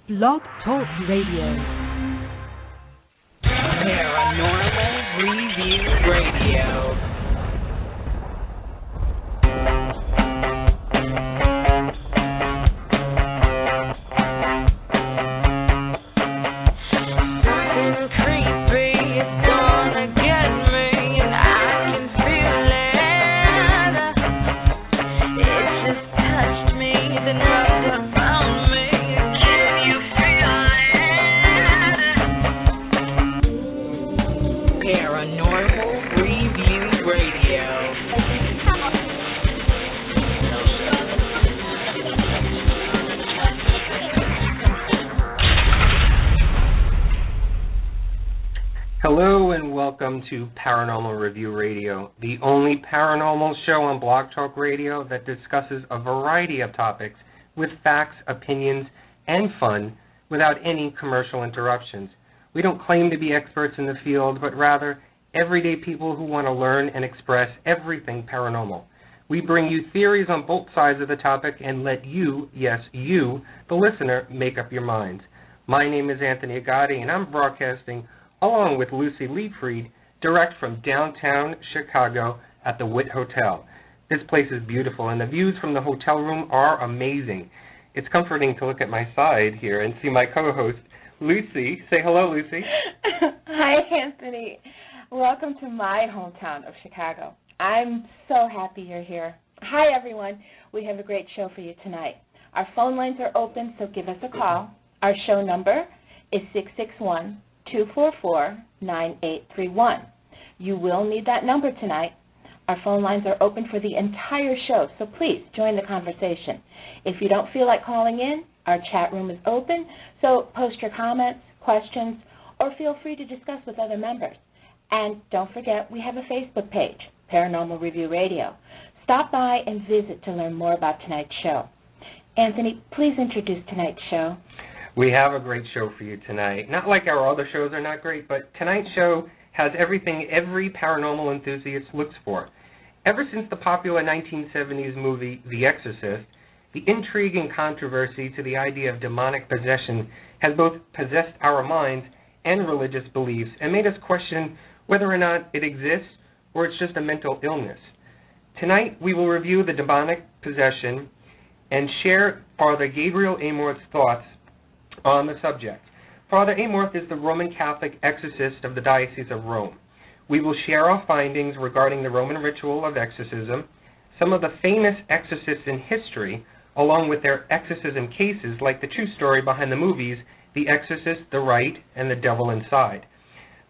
Blog Talk Radio. Paranormal Review Radio. Hello and welcome to Paranormal Review Radio, the only paranormal show on Blog Talk Radio that discusses a variety of topics with facts, opinions, and fun without any commercial interruptions. We don't claim to be experts in the field, but rather everyday people who want to learn and express everything paranormal. We bring you theories on both sides of the topic and let you, yes, you, the listener, make up your minds. My name is Anthony Agati, and I'm broadcasting along with Luci Liefried, direct from downtown Chicago at the Witt Hotel. This place is beautiful, and the views from the hotel room are amazing. It's comforting to look at my side here and see my co-host, Luci. Say hello, Luci. Hi, Anthony. Welcome to my hometown of Chicago. I'm so happy you're here. Hi, everyone. We have a great show for you tonight. Our phone lines are open, so give us a call. Our show number is 661-244-9831. You will need that number tonight. Our phone lines are open for the entire show, so please join the conversation. If you don't feel like calling in, our chat room is open, so post your comments, questions, or feel free to discuss with other members. And don't forget, we have a Facebook page, Paranormal Review Radio. Stop by and visit to learn more about tonight's show. Anthony, please introduce tonight's show. We have a great show for you tonight. Not like our other shows are not great, but tonight's show has everything every paranormal enthusiast looks for. Ever since the popular 1970s movie The Exorcist, the intrigue and controversy to the idea of demonic possession has both possessed our minds and religious beliefs and made us question whether or not it exists or it's just a mental illness. Tonight we will review the demonic possession and share Father Gabriel Amorth's thoughts on the subject. Father Amorth is the Roman Catholic exorcist of the Diocese of Rome. We will share our findings regarding the Roman ritual of exorcism, some of the famous exorcists in history, along with their exorcism cases like the true story behind the movies The Exorcist, The Rite, and The Devil Inside.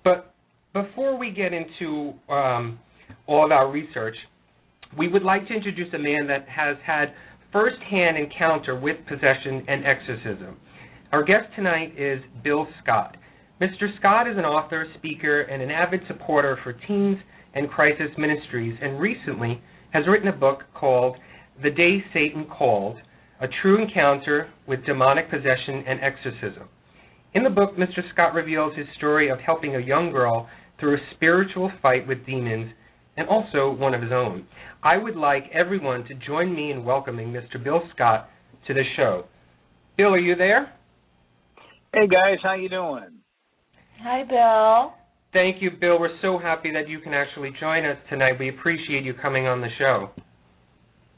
But before we get into all of our research, we would like to introduce a man that has had first-hand encounter with possession and exorcism. Our guest tonight is Bill Scott. Mr. Scott is an author, speaker, and an avid supporter for teens and crisis ministries, and recently has written a book called The Day Satan Called, A True Encounter with Demonic Possession and Exorcism. In the book, Mr. Scott reveals his story of helping a young girl through a spiritual fight with demons, and also one of his own. I would like everyone to join me in welcoming Mr. Bill Scott to the show. Bill, are you there? Hey guys, how you doing? Hi, Bill. Thank you, Bill. We're so happy that you can actually join us tonight. We appreciate you coming on the show.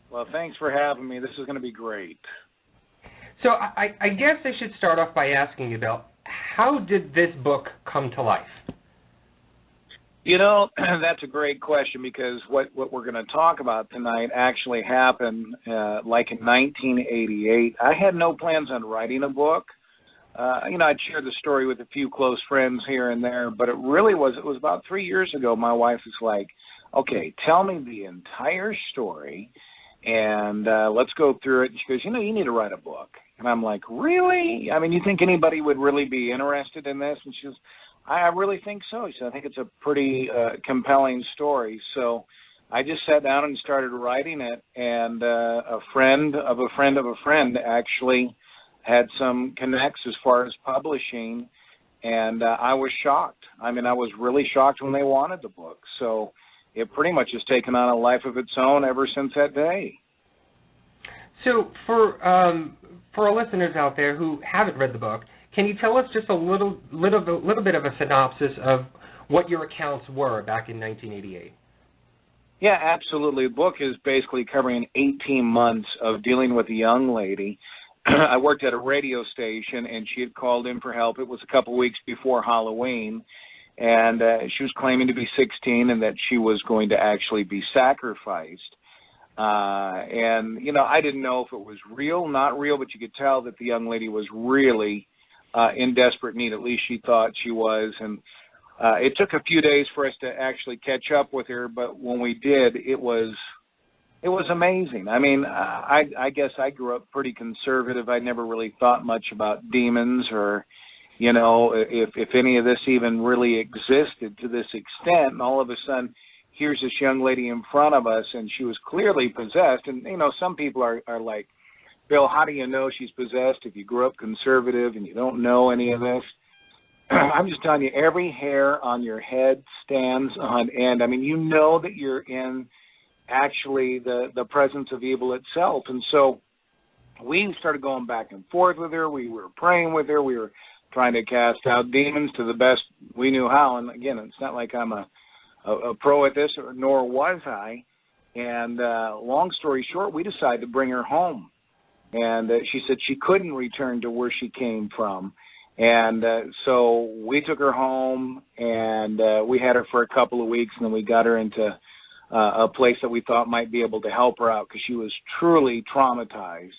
Well, thanks for having me. This is going to be great. So I guess I should start off by asking you, Bill, how did this book come to life? You know, that's a great question because what we're going to talk about tonight actually happened like in 1988. I had no plans on writing a book. I'd share the story with a few close friends here and there, but it was about 3 years ago. My wife was like, okay, tell me the entire story, and let's go through it. And she goes, you need to write a book. And I'm like, really? I mean, you think anybody would really be interested in this? And she goes, I really think so. She said, I think it's a pretty compelling story. So I just sat down and started writing it, and a friend of a friend of a friend actually had some connects as far as publishing, and I was shocked. I mean, I was really shocked when they wanted the book. So it pretty much has taken on a life of its own ever since that day. So for our listeners out there who haven't read the book, can you tell us just a little bit of a synopsis of what your accounts were back in 1988? Yeah, absolutely. The book is basically covering 18 months of dealing with a young lady. I worked at a radio station, and she had called in for help. It was a couple weeks before Halloween, and she was claiming to be 16 and that she was going to actually be sacrificed. And, you know, I didn't know if it was real, not real, but you could tell that the young lady was really in desperate need. At least she thought she was. And it took a few days for us to actually catch up with her, but when we did, it was amazing. I mean, I guess I grew up pretty conservative. I never really thought much about demons or, you know, if any of this even really existed to this extent. And all of a sudden, here's this young lady in front of us, and she was clearly possessed. And, you know, some people are like, Bill, how do you know she's possessed if you grew up conservative and you don't know any of this? I'm just telling you, every hair on your head stands on end. I mean, you know that you're in actually the presence of evil itself. And so we started going back and forth with her. We were praying with her. We were trying to cast out demons to the best we knew how. And again, it's not like I'm a pro at this, nor was I. And long story short, we decided to bring her home. And she said she couldn't return to where she came from. And so we took her home, and we had her for a couple of weeks, and then we got her into a place that we thought might be able to help her out because she was truly traumatized.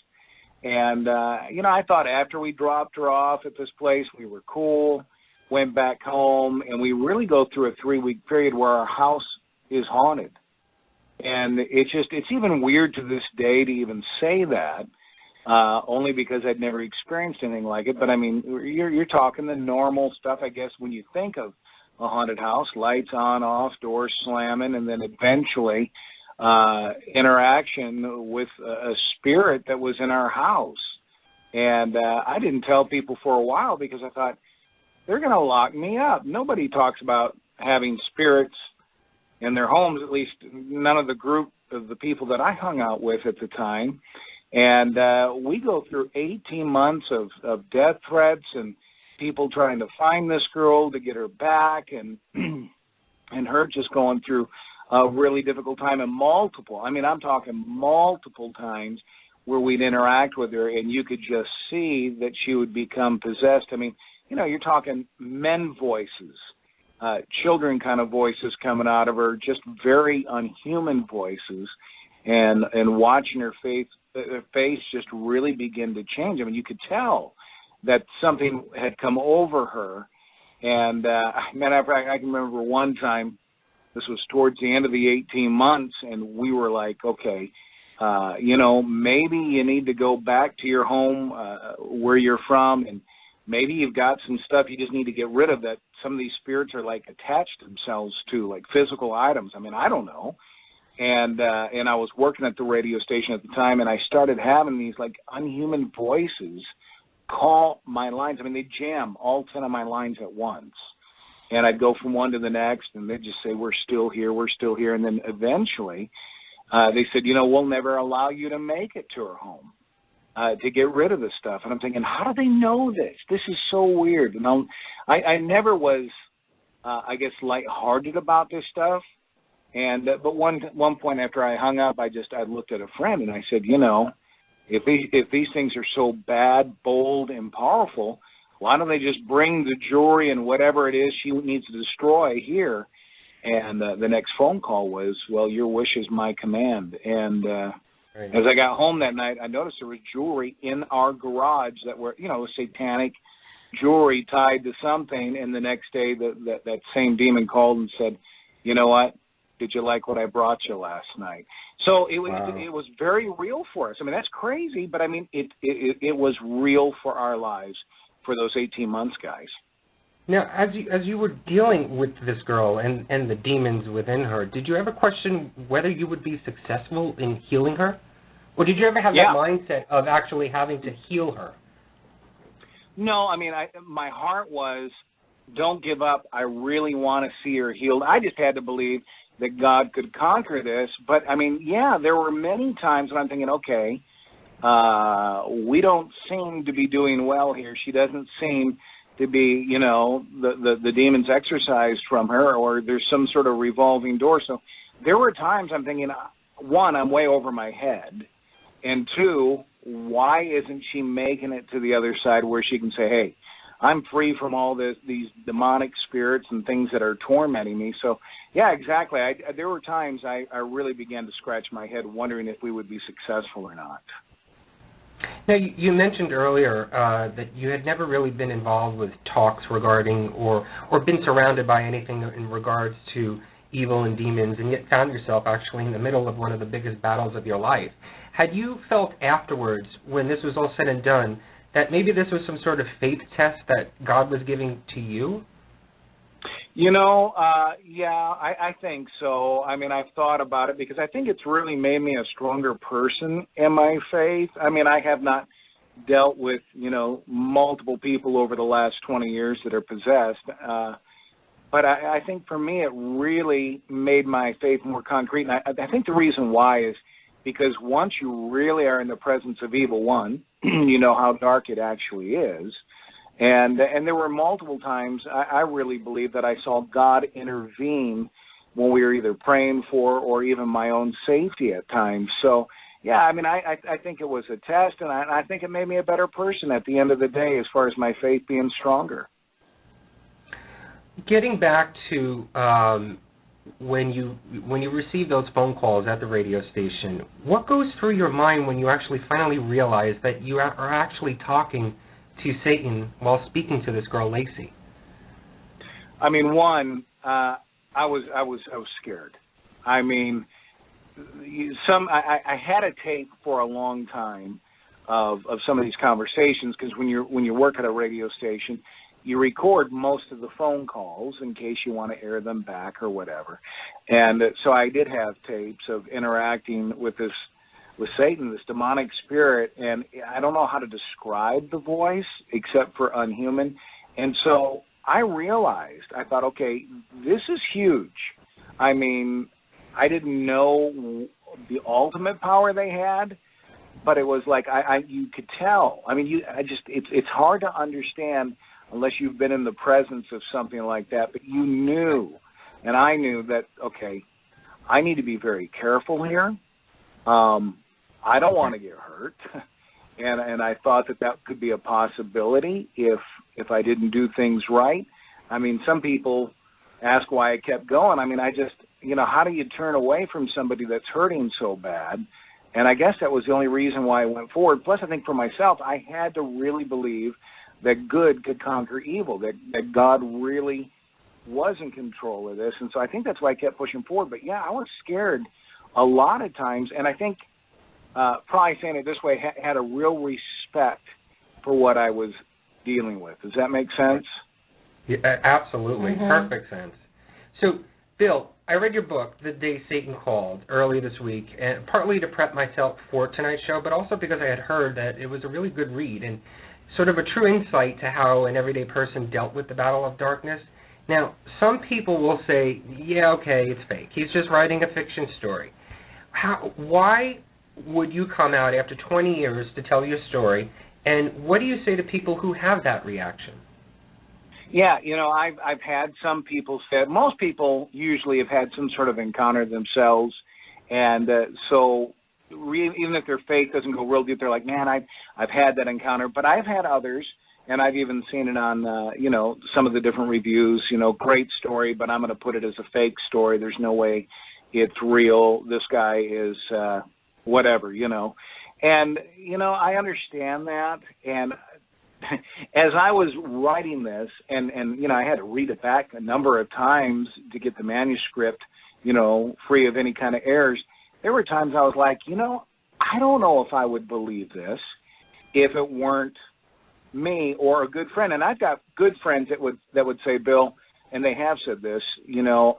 And, you know, I thought after we dropped her off at this place, we were cool, went back home, and we really go through a 3-week period where our house is haunted. And it's even weird to this day to even say that. Only because I'd never experienced anything like it. But, I mean, you're talking the normal stuff, I guess, when you think of a haunted house, lights on, off, doors slamming, and then eventually interaction with a spirit that was in our house. And I didn't tell people for a while because I thought, they're going to lock me up. Nobody talks about having spirits in their homes, at least none of the group of the people that I hung out with at the time. And we go through 18 months of death threats and people trying to find this girl to get her back, and her just going through a really difficult time, and I'm talking multiple times where we'd interact with her and you could just see that she would become possessed. I mean, you know, you're talking men voices, children kind of voices coming out of her, just very unhuman voices, and watching her face just really begin to change. I mean, you could tell that something had come over her. And matter of fact, I can remember one time, this was towards the end of the 18 months, and we were like, okay, you know, maybe you need to go back to your home where you're from, and maybe you've got some stuff you just need to get rid of that some of these spirits are like attached themselves to, like physical items. I mean, I don't know. And I was working at the radio station at the time, and I started having these like unhuman voices call my lines. I mean, they jam all 10 of my lines at once. And I'd go from one to the next, and they'd just say, we're still here, we're still here. And then eventually they said, you know, we'll never allow you to make it to her home to get rid of this stuff. And I'm thinking, how do they know this? This is so weird. And I never was, I guess, lighthearted about this stuff. And but one point after I hung up, I looked at a friend and I said, you know, if these things are so bad, bold, and powerful, why don't they just bring the jewelry and whatever it is she needs to destroy here? And the next phone call was, well, your wish is my command. And as I got home that night, I noticed there was jewelry in our garage that were, you know, satanic jewelry tied to something. And the next day, that same demon called and said, you know what? Did you like what I brought you last night? So it was very real for us. I mean, that's crazy, but I mean, it was real for our lives for those 18 months, guys. Now, as you were dealing with this girl and the demons within her, did you ever question whether you would be successful in healing her? Or did you ever have that mindset of actually having to heal her? No, I mean, my heart was, don't give up. I really want to see her healed. I just had to believe that God could conquer this. But, I mean, yeah, there were many times when I'm thinking, okay, we don't seem to be doing well here. She doesn't seem to be, the demons exorcised from her, or there's some sort of revolving door. So there were times I'm thinking, one, I'm way over my head, and two, why isn't she making it to the other side where she can say, hey, I'm free from all these demonic spirits and things that are tormenting me. So, yeah, exactly. There were times I really began to scratch my head wondering if we would be successful or not. Now, you mentioned earlier that you had never really been involved with talks regarding or been surrounded by anything in regards to evil and demons, and yet found yourself actually in the middle of one of the biggest battles of your life. Had you felt afterwards, when this was all said and done, that maybe this was some sort of faith test that God was giving to you? Yeah, I think so. I mean, I've thought about it because I think it's really made me a stronger person in my faith. I mean, I have not dealt with, multiple people over the last 20 years that are possessed. But I think for me it really made my faith more concrete. And I think the reason why is because once you really are in the presence of evil, one, you know how dark it actually is. And there were multiple times I really believe that I saw God intervene when we were either praying for or even my own safety at times. So, yeah, I mean, I think it was a test, and I think it made me a better person at the end of the day as far as my faith being stronger. Getting back to when you receive those phone calls at the radio station, what goes through your mind when you actually finally realize that you are actually talking to Satan while speaking to this girl, Luci? I mean, one, I was scared. I mean, I had a tape for a long time of some of these conversations, because when you work at a radio station, you record most of the phone calls in case you want to air them back or whatever. And so I did have tapes of interacting with Satan, this demonic spirit, and I don't know how to describe the voice except for unhuman. And so I realized, I thought, okay, this is huge. I mean, I didn't know the ultimate power they had, but it was like you could tell. I mean, it's hard to understand unless you've been in the presence of something like that, but you knew, and I knew that, okay, I need to be very careful here. I don't want to get hurt, and I thought that could be a possibility if I didn't do things right. I mean, some people ask why I kept going. I mean, I just, how do you turn away from somebody that's hurting so bad? And I guess that was the only reason why I went forward. Plus, I think for myself, I had to really believe that good could conquer evil, that God really was in control of this. And so I think that's why I kept pushing forward. But, yeah, I was scared a lot of times, and I think probably saying it this way, had a real respect for what I was dealing with. Does that make sense? Yeah, absolutely. Mm-hmm. Perfect sense. So, Bill, I read your book, The Day Satan Called, earlier this week, and partly to prep myself for tonight's show, but also because I had heard that it was a really good read and sort of a true insight to how an everyday person dealt with the battle of darkness. Now, some people will say, yeah, okay, it's fake. He's just writing a fiction story. Why would you come out after 20 years to tell your story, and what do you say to people who have that reaction? Yeah, I've had some people say, most people usually have had some sort of encounter themselves, and so even if their faith doesn't go real deep, they're like, man, I've had that encounter. But I've had others, and I've even seen it on, some of the different reviews, great story, but I'm going to put it as a fake story. There's no way it's real. This guy is whatever, And, I understand that. And as I was writing this, and I had to read it back a number of times to get the manuscript, free of any kind of errors, there were times I was like, I don't know if I would believe this if it weren't me or a good friend. And I've got good friends that would say, Bill, and they have said this,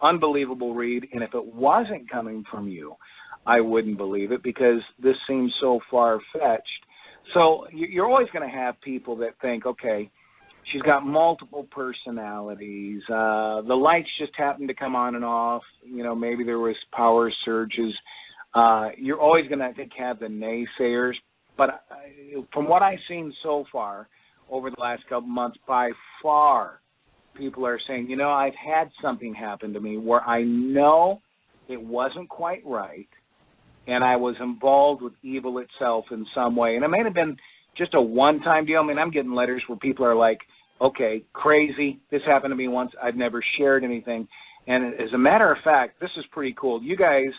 unbelievable read, and if it wasn't coming from you, I wouldn't believe it because this seems so far-fetched. So you're always going to have people that think, okay, she's got multiple personalities. The lights just happen to come on and off. Maybe there was power surges. You're always going to, I think, have the naysayers. But from what I've seen so far over the last couple months, by far, people are saying, you know, I've had something happen to me where I know it wasn't quite right, and I was involved with evil itself in some way. And it may have been just a one-time deal. I mean, I'm getting letters where people are like, okay, crazy, this happened to me once, I've never shared anything. And as a matter of fact, this is pretty cool. You guys,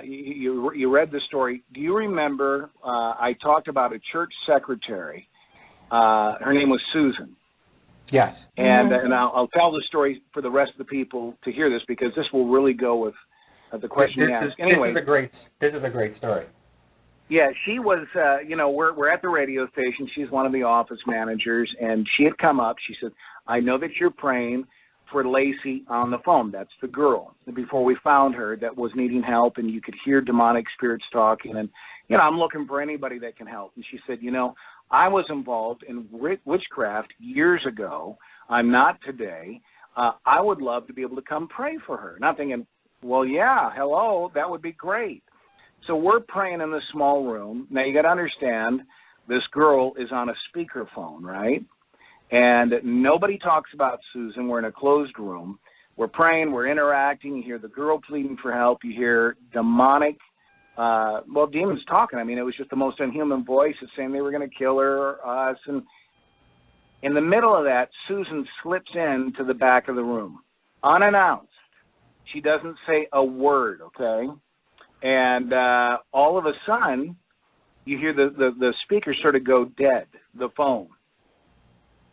you read the story. Do you remember I talked about a church secretary? Her name was Susan. Yes. And I'll tell the story for the rest of the people to hear this, because this will really go with the question you asked. Anyway, this is a great story. Yeah, she was, we're at the radio station. She's one of the office managers, and she had come up. She said, I know that you're praying for Lacey on the phone. That's the girl. And before we found her that was needing help, and you could hear demonic spirits talking. And, I'm looking for anybody that can help. And she said, I was involved in witchcraft years ago. I'm not today. I would love to be able to come pray for her. And I'm thinking, well, yeah, hello, that would be great. So we're praying in this small room. Now, you got to understand, this girl is on a speakerphone, right? And nobody talks about Susan. We're in a closed room. We're praying. We're interacting. You hear the girl pleading for help. You hear demonic, demons talking. I mean, it was just the most inhuman voices saying they were going to kill her or us. And in the middle of that, Susan slips into the back of the room, unannounced. She doesn't say a word, okay? And all of a sudden, you hear the speaker sort of go dead, the phone.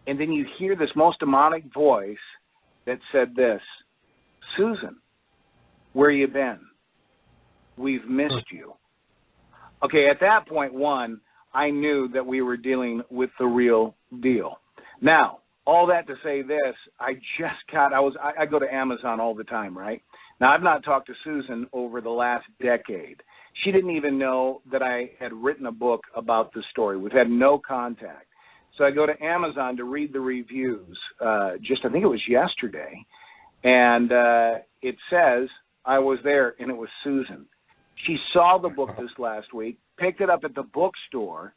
And then you hear this most demonic voice that said this, Susan, where you been? We've missed you. Okay, at that point, I knew that we were dealing with the real deal. Now, all that to say this, I go to Amazon all the time, right? Now, I've not talked to Susan over the last decade. She didn't even know that I had written a book about the story. We've had no contact. So I go to Amazon to read the reviews, I think it was yesterday, and it says, I was there, and it was Susan. She saw the book this last week, picked it up at the bookstore.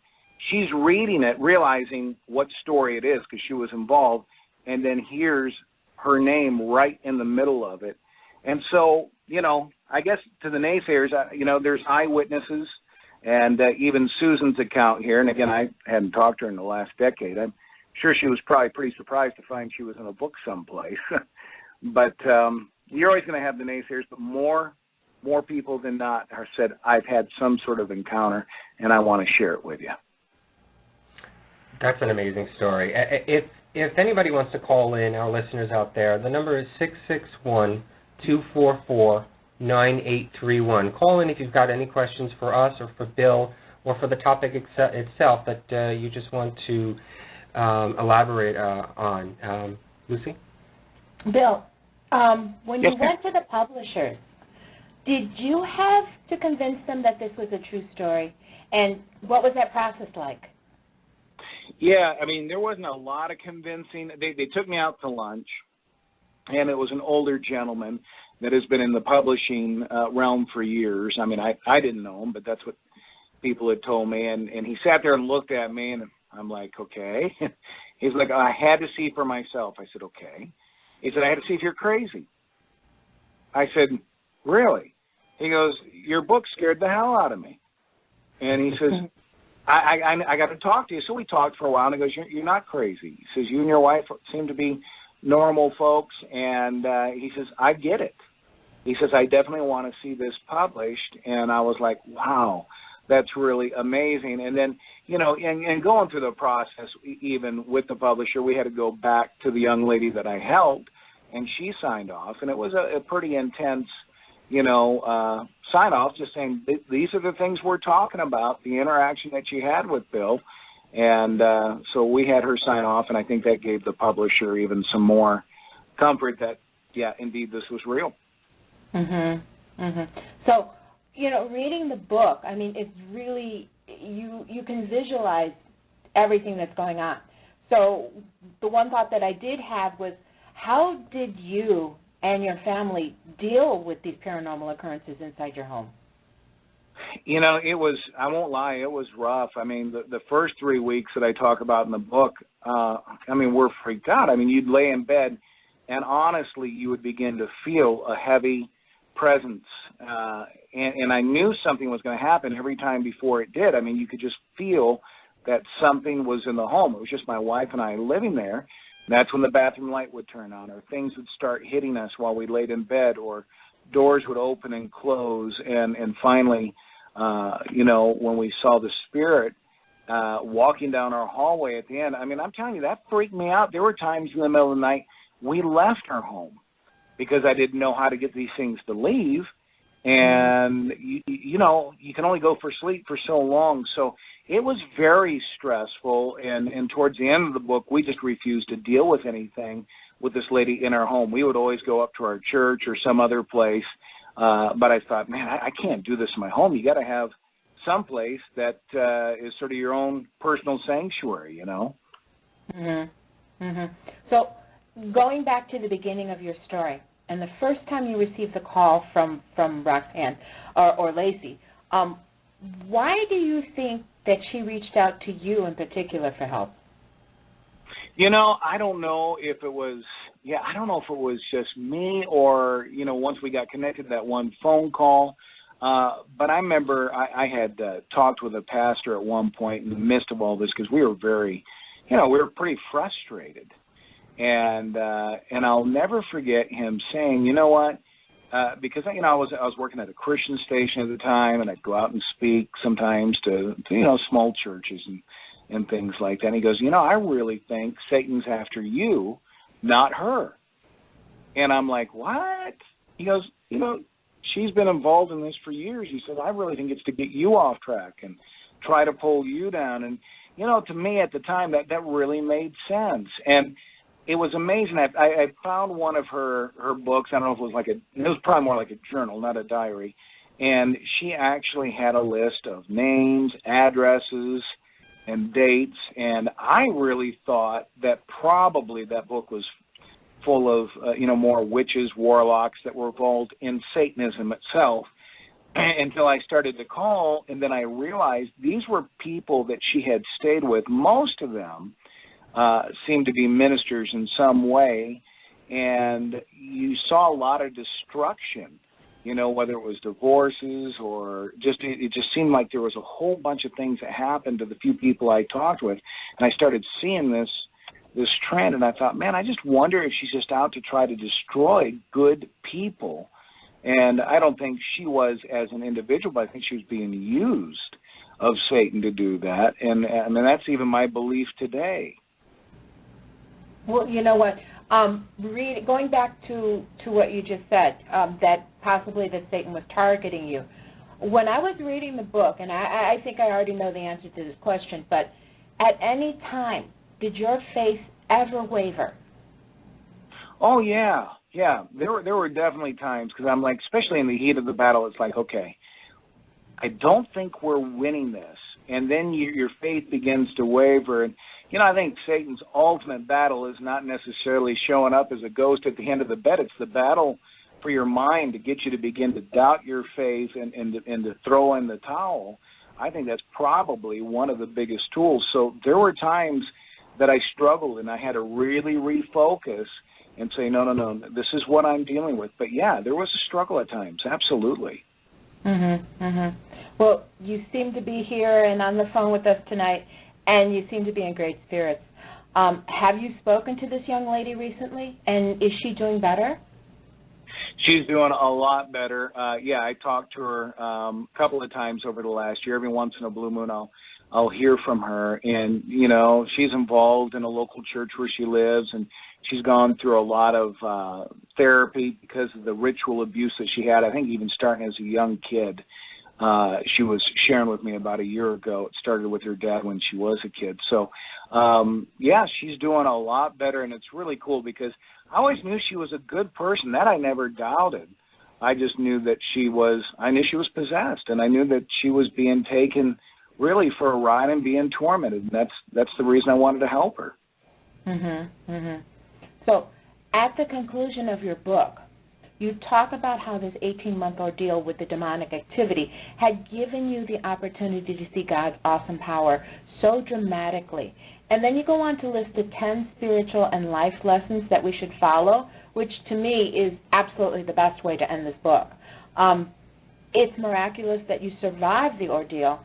She's reading it, realizing what story it is because she was involved, and then hears her name right in the middle of it. And so, I guess to the naysayers, there's eyewitnesses and even Susan's account here. And again, I hadn't talked to her in the last decade. I'm sure she was probably pretty surprised to find she was in a book someplace. But you're always going to have the naysayers, but more people than not have said, I've had some sort of encounter, and I want to share it with you. That's an amazing story. If anybody wants to call in, our listeners out there, the number is 661-244-9831. Call in if you've got any questions for us or for Bill or for the topic itself that you just want to elaborate on. Luci? Bill, when you went to the publishers, did you have to convince them that this was a true story? And what was that process like? Yeah, I mean, there wasn't a lot of convincing. They took me out to lunch, and it was an older gentleman that has been in the publishing realm for years. I mean, I didn't know him, but that's what people had told me. And he sat there and looked at me, and I'm like, okay. He's like, I had to see for myself. I said, okay. He said, I had to see if you're crazy. I said, really? He goes, your book scared the hell out of me. And he says, I got to talk to you. So we talked for a while, and he goes, you're not crazy. He says, you and your wife seem to be normal folks, and he says, I get it. He says, I definitely want to see this published. And I was like, wow, that's really amazing. And then, and going through the process, even with the publisher, we had to go back to the young lady that I helped, and she signed off. And it was a pretty intense, sign off, just saying, these are the things we're talking about, the interaction that you had with Bill. And so we had her sign off, and I think that gave the publisher even some more comfort that, yeah, indeed, this was real. So, reading the book, I mean, it's really, you can visualize everything that's going on. So the one thought that I did have was, how did you and your family deal with these paranormal occurrences inside your home? You know, it was, I won't lie, it was rough. I mean, the first 3 weeks that I talk about in the book, we're freaked out. I mean, you'd lay in bed, and honestly, you would begin to feel a heavy presence. And I knew something was going to happen every time before it did. I mean, you could just feel that something was in the home. It was just my wife and I living there. That's when the bathroom light would turn on, or things would start hitting us while we laid in bed, or doors would open and close. And finally, when we saw the spirit walking down our hallway at the end, I mean, I'm telling you, that freaked me out. There were times in the middle of the night we left our home because I didn't know how to get these things to leave. And, you can only go for sleep for so long. So it was very stressful. And towards the end of the book, we just refused to deal with anything with this lady in our home. We would always go up to our church or some other place. But I thought, man, I can't do this in my home. You got to have some place that is sort of your own personal sanctuary, you know? Mm-hmm. Mm-hmm. So going back to the beginning of your story, and the first time you received the call from Roxanne or Lacey, why do you think that she reached out to you in particular for help? You know, I don't know if it was just me or, once we got connected, that one phone call. But I remember I had talked with a pastor at one point in the midst of all this, because we were we were pretty frustrated. And I'll never forget him saying, you know what, because, I was working at a Christian station at the time, and I'd go out and speak sometimes to small churches and things like that. And he goes, I really think Satan's after you, not her. And I'm like, what? He goes, she's been involved in this for years. He said, I really think it's to get you off track and try to pull you down. And, to me at the time, that really made sense. And it was amazing. I found one of her books. I don't know if it was it was probably more like a journal, not a diary. And she actually had a list of names, addresses, and dates. And I really thought that probably that book was full of, more witches, warlocks that were involved in Satanism itself, until I started to call. And then I realized these were people that she had stayed with. Most of them seemed to be ministers in some way, and you saw a lot of destruction, whether it was divorces or it just seemed like there was a whole bunch of things that happened to the few people I talked with. And I started seeing this trend, and I thought, man, I just wonder if she's just out to try to destroy good people. And I don't think she was as an individual, but I think she was being used of Satan to do that. And that's even my belief today. Well, you know what? Going back to what you just said, that possibly that Satan was targeting you. When I was reading the book, and I think I already know the answer to this question, but at any time, did your faith ever waver? Oh, yeah. There were definitely times, because I'm like, especially in the heat of the battle, it's like, okay, I don't think we're winning this. And then your faith begins to waver. And, I think Satan's ultimate battle is not necessarily showing up as a ghost at the end of the bed. It's the battle for your mind to get you to begin to doubt your faith and to throw in the towel. I think that's probably one of the biggest tools. So there were times that I struggled, and I had to really refocus and say, no, this is what I'm dealing with. But, yeah, there was a struggle at times, absolutely. Well, you seem to be here and on the phone with us tonight, and you seem to be in great spirits. Have you spoken to this young lady recently, and is she doing better? She's doing a lot better. I talked to her a couple of times over the last year. Every once in a blue moon, I'll hear from her, and, she's involved in a local church where she lives, and she's gone through a lot of therapy because of the ritual abuse that she had, I think even starting as a young kid. She was sharing with me about a year ago. It started with her dad when she was a kid. So, she's doing a lot better, and it's really cool because I always knew she was a good person. That I never doubted. I just knew that she was possessed, and I knew that she was being taken really for a ride and being tormented. And that's the reason I wanted to help her. So, at the conclusion of your book, you talk about how this 18-month ordeal with the demonic activity had given you the opportunity to see God's awesome power so dramatically. And then you go on to list the 10 spiritual and life lessons that we should follow, which to me is absolutely the best way to end this book. It's miraculous that you survived the ordeal,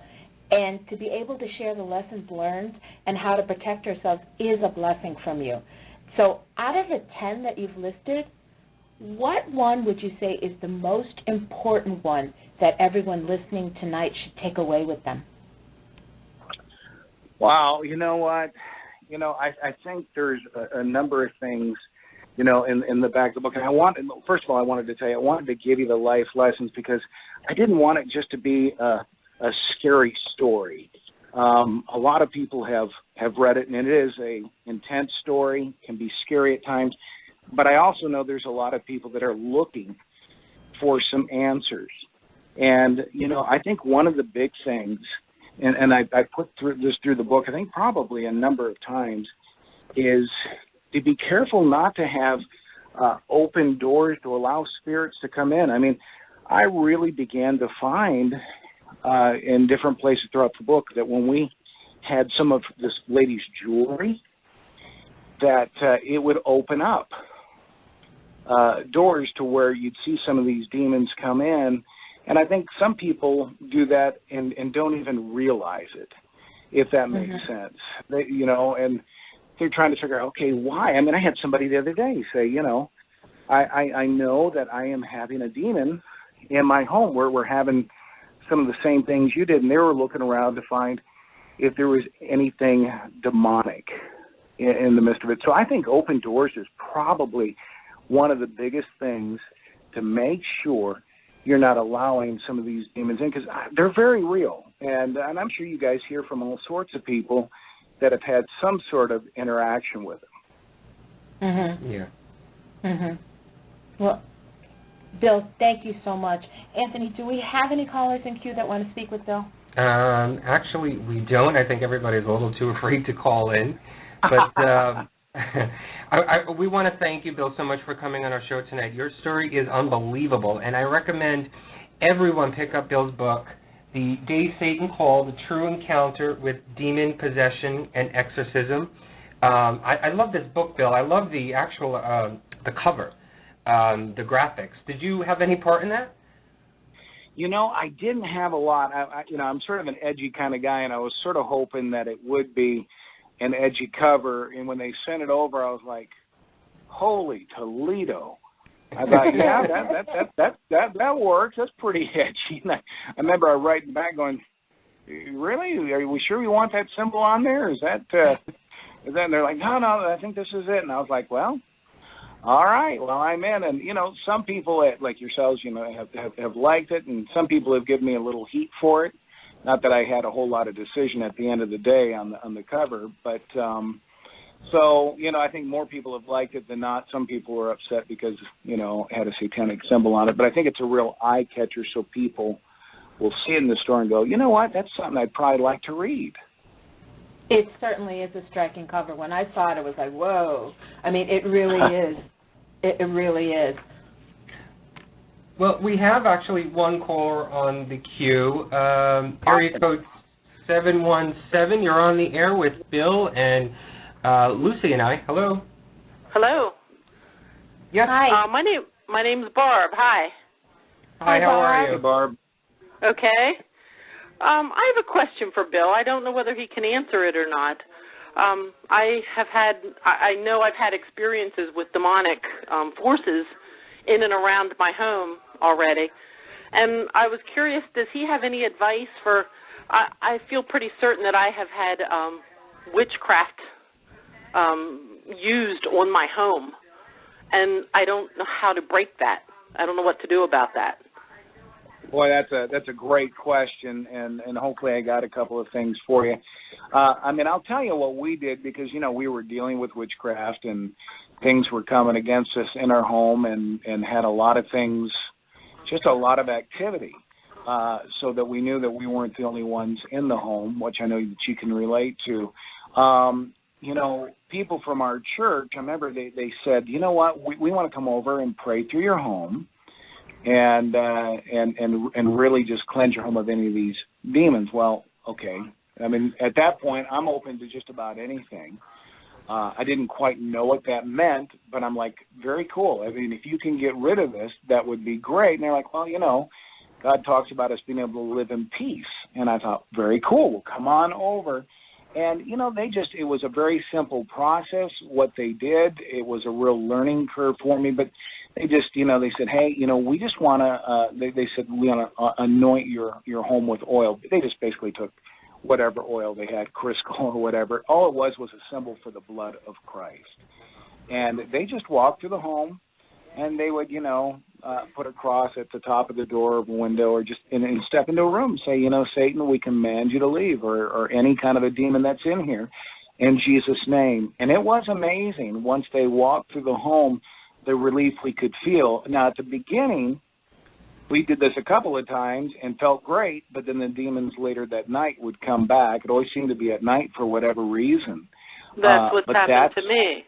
and to be able to share the lessons learned and how to protect ourselves is a blessing from you. So out of the 10 that you've listed, what one would you say is the most important one that everyone listening tonight should take away with them? Wow, you know what? I think there's a number of things, in the back of the book. And first of all, I wanted to tell you, I wanted to give you the life lessons because I didn't want it just to be a scary story. A lot of people have read it, and it is an intense story, can be scary at times. But I also know there's a lot of people that are looking for some answers. And, I think one of the big things, and I put through the book, I think probably a number of times, is to be careful not to have open doors to allow spirits to come in. I mean, I really began to find in different places throughout the book that when we had some of this lady's jewelry, that it would open up doors to where you'd see some of these demons come in. And I think some people do that and don't even realize it, if that makes sense. And they're trying to figure out, okay, why? I mean, I had somebody the other day say, I know that I am having a demon in my home where we're having some of the same things you did, and they were looking around to find if there was anything demonic in the midst of it. So I think open doors is probably one of the biggest things to make sure you're not allowing some of these demons in, because they're very real. And I'm sure you guys hear from all sorts of people that have had some sort of interaction with them. Yeah. Well, Bill, thank you so much. Anthony, do we have any callers in queue that want to speak with Bill? Actually, we don't. I think everybody's a little too afraid to call in. But we want to thank you, Bill, so much for coming on our show tonight. Your story is unbelievable, and I recommend everyone pick up Bill's book, The Day Satan Called, The True Encounter with Demonic Possession and Exorcism. I love this book, Bill. I love the actual the cover, the graphics. Did you have any part in that? I didn't have a lot. I'm sort of an edgy kind of guy, and I was sort of hoping that it would be an edgy cover. And when they sent it over, I was like, "Holy Toledo!" I thought, "Yeah, that works. That's pretty edgy." And I remember I writing back going, "Really? Are we sure we want that symbol on there? Is that?" And then they're like, "No, I think this is it." And I was like, "Well, all right. Well, I'm in." And some people like yourselves, have liked it, and some people have given me a little heat for it. Not that I had a whole lot of decision at the end of the day on the cover, but so I think more people have liked it than not. Some people were upset because it had a satanic symbol on it, but I think it's a real eye catcher, so people will see it in the store and go, "You know what? That's something I'd probably like to read." It certainly is a striking cover. When I saw it, it was like, whoa. I mean, it really is. It really is. Well, we have actually one caller on the queue. Area code 717. You're on the air with Bill and Luci and I. Hello. Hello. Yes. Hi. My name's Barb. Hi. Hi. How are you, Barb? Okay. I have a question for Bill. I don't know whether he can answer it or not. I know I've had experiences with demonic forces in and around my home already, and I was curious, does he have any advice for, I feel pretty certain that I have had witchcraft used on my home, and I don't know how to break that. I don't know what to do about that. Boy, that's a great question, and hopefully I got a couple of things for you. I'll tell you what we did, because we were dealing with witchcraft and things were coming against us in our home, and had a lot of things, just a lot of activity, so that we knew that we weren't the only ones in the home, which I know that you can relate to. people from our church, I remember they said, you know what, we want to come over and pray through your home and really just cleanse your home of any of these demons. Well, okay. I mean, at that point, I'm open to just about anything. I didn't quite know what that meant, but I'm like, very cool. I mean, if you can get rid of this, that would be great. And they're like, well, you know, God talks about us being able to live in peace. And I thought, very cool. Well, come on over. And, you know, it was a very simple process. What they did, it was a real learning curve for me. But they just, you know, they said, hey, you know, we just want to, they said, we want to anoint your home with oil. They just basically took whatever oil they had, Crisco or whatever. All it was a symbol for the blood of Christ. And they just walked through the home, and they would, you know, put a cross at the top of the door of a window, or just and step into a room and say, you know, Satan, we command you to leave, or any kind of a demon that's in here, in Jesus' name. And it was amazing. Once they walked through the home, the relief we could feel. Now, at the beginning, we did this a couple of times and felt great, but then the demons later that night would come back. It always seemed to be at night for whatever reason. That's what's happened to me.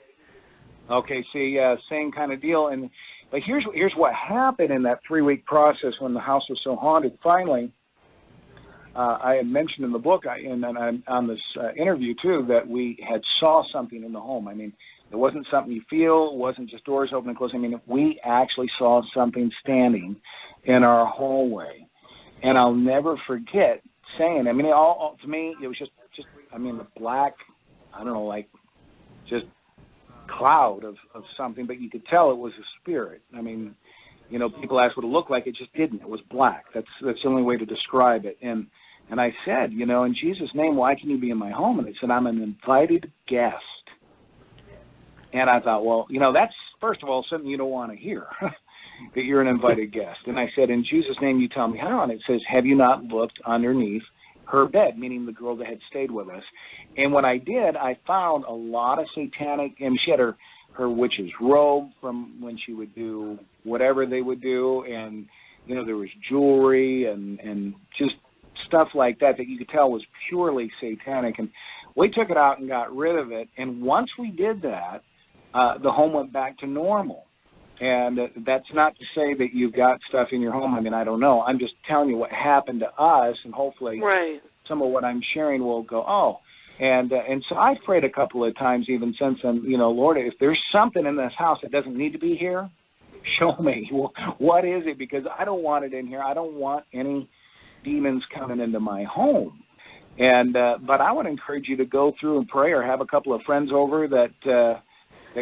Okay, see, same kind of deal. But here's what happened in that 3-week process when the house was so haunted. Finally, I had mentioned in the book, and on this interview too, that we had saw something in the home. I mean, it wasn't something you feel. It wasn't just doors open and closing. I mean, we actually saw something standing in our hallway. And I'll never forget saying, I mean, all to me, it was just I mean, the black, I don't know, like just cloud of something, but you could tell it was a spirit. I mean, you know, people asked what it looked like. It just didn't. It was black. That's the only way to describe it. And I said, you know, in Jesus' name, why can you be in my home? And they said, I'm an invited guest. And I thought, well, you know, that's, first of all, something you don't want to hear, that you're an invited guest. And I said, in Jesus' name, you tell me how. And it says, have you not looked underneath her bed, meaning the girl that had stayed with us? And when I did, I found a lot of satanic, and she had her witch's robe from when she would do whatever they would do. And, you know, there was jewelry and just stuff like that you could tell was purely satanic. And we took it out and got rid of it. And once we did that, the home went back to normal. And that's not to say that you've got stuff in your home. I mean, I don't know. I'm just telling you what happened to us, and hopefully some of what I'm sharing will go, oh. And so I've prayed a couple of times even since then, you know, Lord, if there's something in this house that doesn't need to be here, show me. Well, what is it? Because I don't want it in here. I don't want any demons coming into my home. And but I would encourage you to go through and pray, or have a couple of friends over that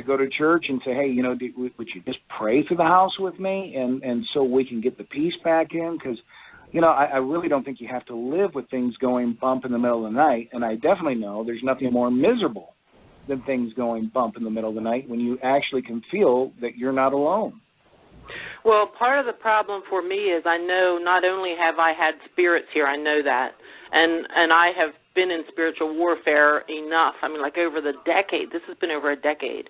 go to church and say, hey, you know, would you just pray through the house with me, and so we can get the peace back in? Because, you know, I really don't think you have to live with things going bump in the middle of the night, and I definitely know there's nothing more miserable than things going bump in the middle of the night when you actually can feel that you're not alone. Well, part of the problem for me is I know not only have I had spirits here, I know that, and I have been in spiritual warfare enough. I mean, like over the decade. This has been over a decade.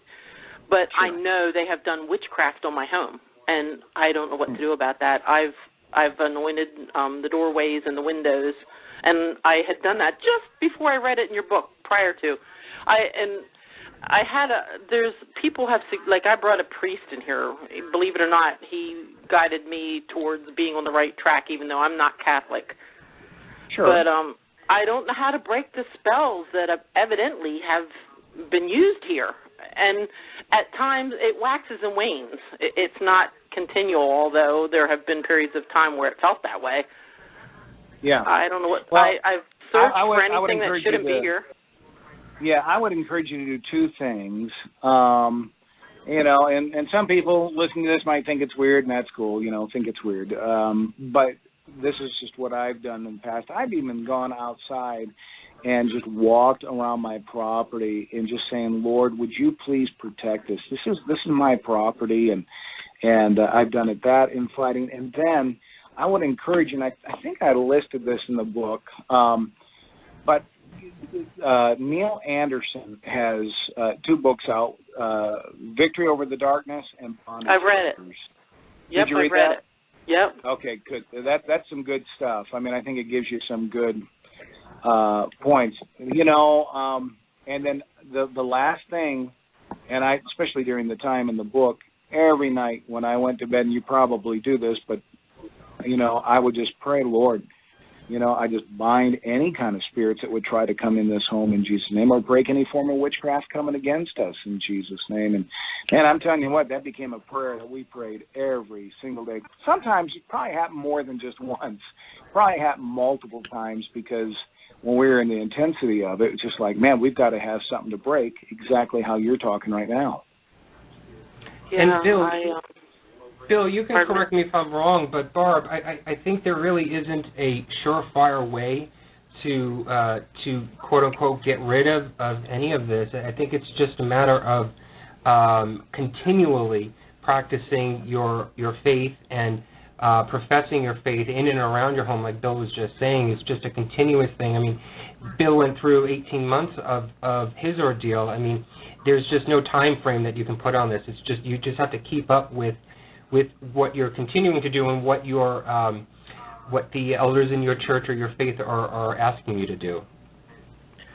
But I know they have done witchcraft on my home, and I don't know what to do about that. I've anointed the doorways and the windows, and I had done that just before I read it in your book, prior to. There's people have, like, I brought a priest in here. Believe it or not, he guided me towards being on the right track, even though I'm not Catholic. Sure. But I don't know how to break the spells that evidently have been used here. And at times it waxes and wanes. It's not continual, although there have been periods of time where it felt that way. Yeah. I don't know what. Well, I've searched for anything that shouldn't be here. Yeah, I would encourage you to do two things. You know, and some people listening to this might think it's weird, and that's cool, you know, think it's weird. But this is just what I've done in the past. I've even gone outside and just walked around my property and just saying, Lord, would you please protect this? This is my property, and I've done it that in fighting. And then I would encourage you, and I think I listed this in the book, but Neil Anderson has 2 books out, Victory Over the Darkness and Bondage. I've read it. Yep, Did you read I've read that? it. Yep. Okay, good. That's some good stuff. I mean, I think it gives you some good points. You know, And then the last thing, and I, especially during the time in the book, every night when I went to bed, and you probably do this, but, you know, I would just pray, Lord, you know, I just bind any kind of spirits that would try to come in this home in Jesus' name, or break any form of witchcraft coming against us in Jesus' name. And I'm telling you what, that became a prayer that we prayed every single day. Sometimes it probably happened more than just once. Probably happened multiple times, because when we were in the intensity of it, it's just like, man, we've got to have something to break, exactly how you're talking right now. Yeah, and Bill, you can correct me if I'm wrong, but Barb, I think there really isn't a surefire way to quote unquote get rid of any of this. I think it's just a matter of continually practicing your faith and professing your faith in and around your home, like Bill was just saying. It's just a continuous thing. I mean, Bill went through 18 months of his ordeal. I mean, there's just no time frame that you can put on this. It's just, you just have to keep up with what you're continuing to do and what the elders in your church or your faith are asking you to do.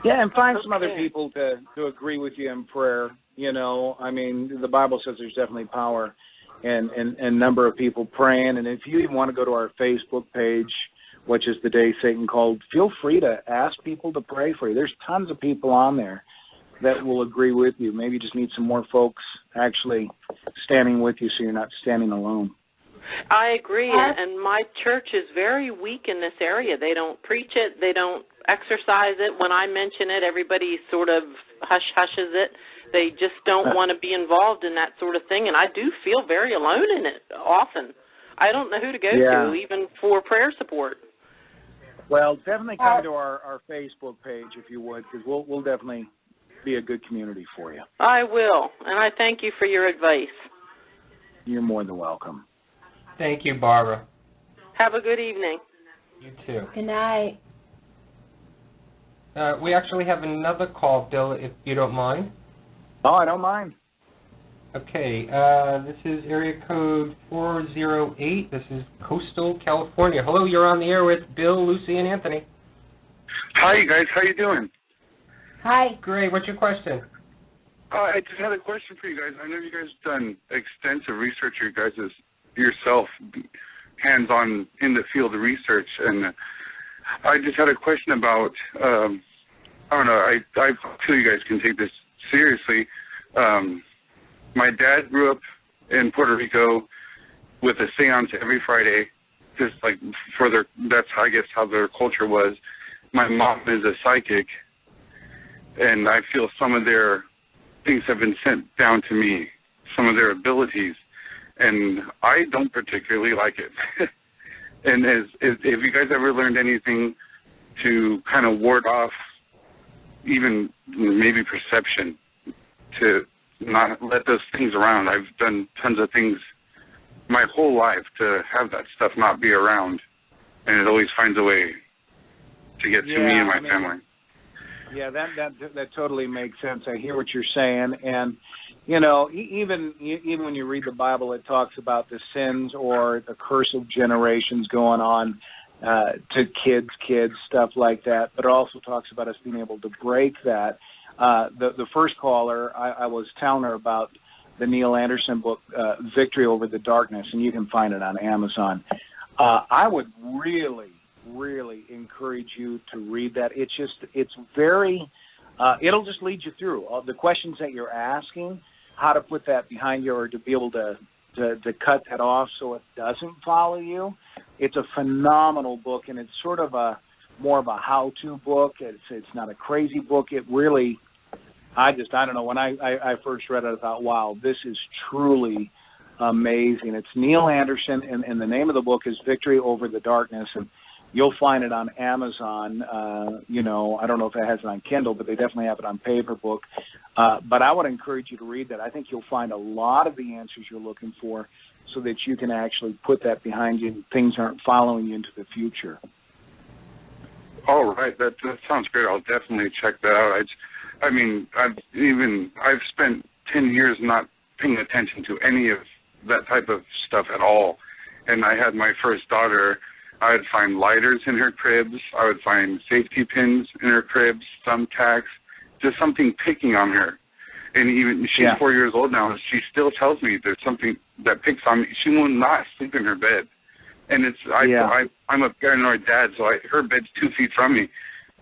Yeah, and find some other people to agree with you in prayer. You know, I mean, the Bible says there's definitely power in a number of people praying. And if you even want to go to our Facebook page, which is The Day Satan Called, feel free to ask people to pray for you. There's tons of people on there that will agree with you. Maybe you just need some more folks actually standing with you so you're not standing alone. I agree, and my church is very weak in this area. They don't preach it. They don't exercise it. When I mention it, everybody sort of hush-hushes it. They just don't want to be involved in that sort of thing, and I do feel very alone in it often. I don't know who to go to, even for prayer support. Well, definitely come to our Facebook page, if you would, because we'll definitely be a good community for you. I will, and I thank you for your advice. You're more than welcome. Thank you, Barbara. Have a good evening. You too. Good night. We actually have another call, Bill, if you don't mind. Oh, I don't mind. Okay, this is area code 408. This is Coastal California. Hello, you're on the air with Bill, Luci, and Anthony. Hi, you guys. How you doing? Hi. Great. What's your question? I just had a question for you guys. I know you guys have done extensive research, yourself, hands-on in the field of research, and I just had a question about, I don't know, I feel you guys can take this seriously. My dad grew up in Puerto Rico with a seance every Friday, just like that's, I guess, how their culture was. My mom is a psychic, and I feel some of their things have been sent down to me, some of their abilities, and I don't particularly like it. And have you guys ever learned anything to kind of ward off even maybe perception, to not let those things around? I've done tons of things my whole life to have that stuff not be around, and it always finds a way to get to me and my family. Yeah, that totally makes sense. I hear what you're saying, and you know, even when you read the Bible, it talks about the sins or the curse of generations going on to kids, stuff like that. But it also talks about us being able to break that. The first caller, I was telling her about the Neil Anderson book, Victory Over the Darkness, and you can find it on Amazon. I would really encourage you to read that. It's very, it'll just lead you through all the questions that you're asking, how to put that behind you, or to be able to cut that off so it doesn't follow you. It's a phenomenal book, and it's sort of more of a how-to book. It's not a crazy book. It really, I don't know, when I first read it, I thought, wow, this is truly amazing. It's Neil Anderson, and the name of the book is Victory Over the Darkness, and you'll find it on Amazon. I don't know if it has it on Kindle, but they definitely have it on paper book. But I would encourage you to read that. I think you'll find a lot of the answers you're looking for so that you can actually put that behind you and things aren't following you into the future. All right. That sounds great. I'll definitely check that out. I've spent 10 years not paying attention to any of that type of stuff at all. And I had my first daughter. I would find lighters in her cribs. I would find safety pins in her cribs, thumbtacks, just something picking on her. And even she's 4 years old now, and she still tells me there's something that picks on me. She will not sleep in her bed. And I'm a paranoid dad, so her bed's 2 feet from me.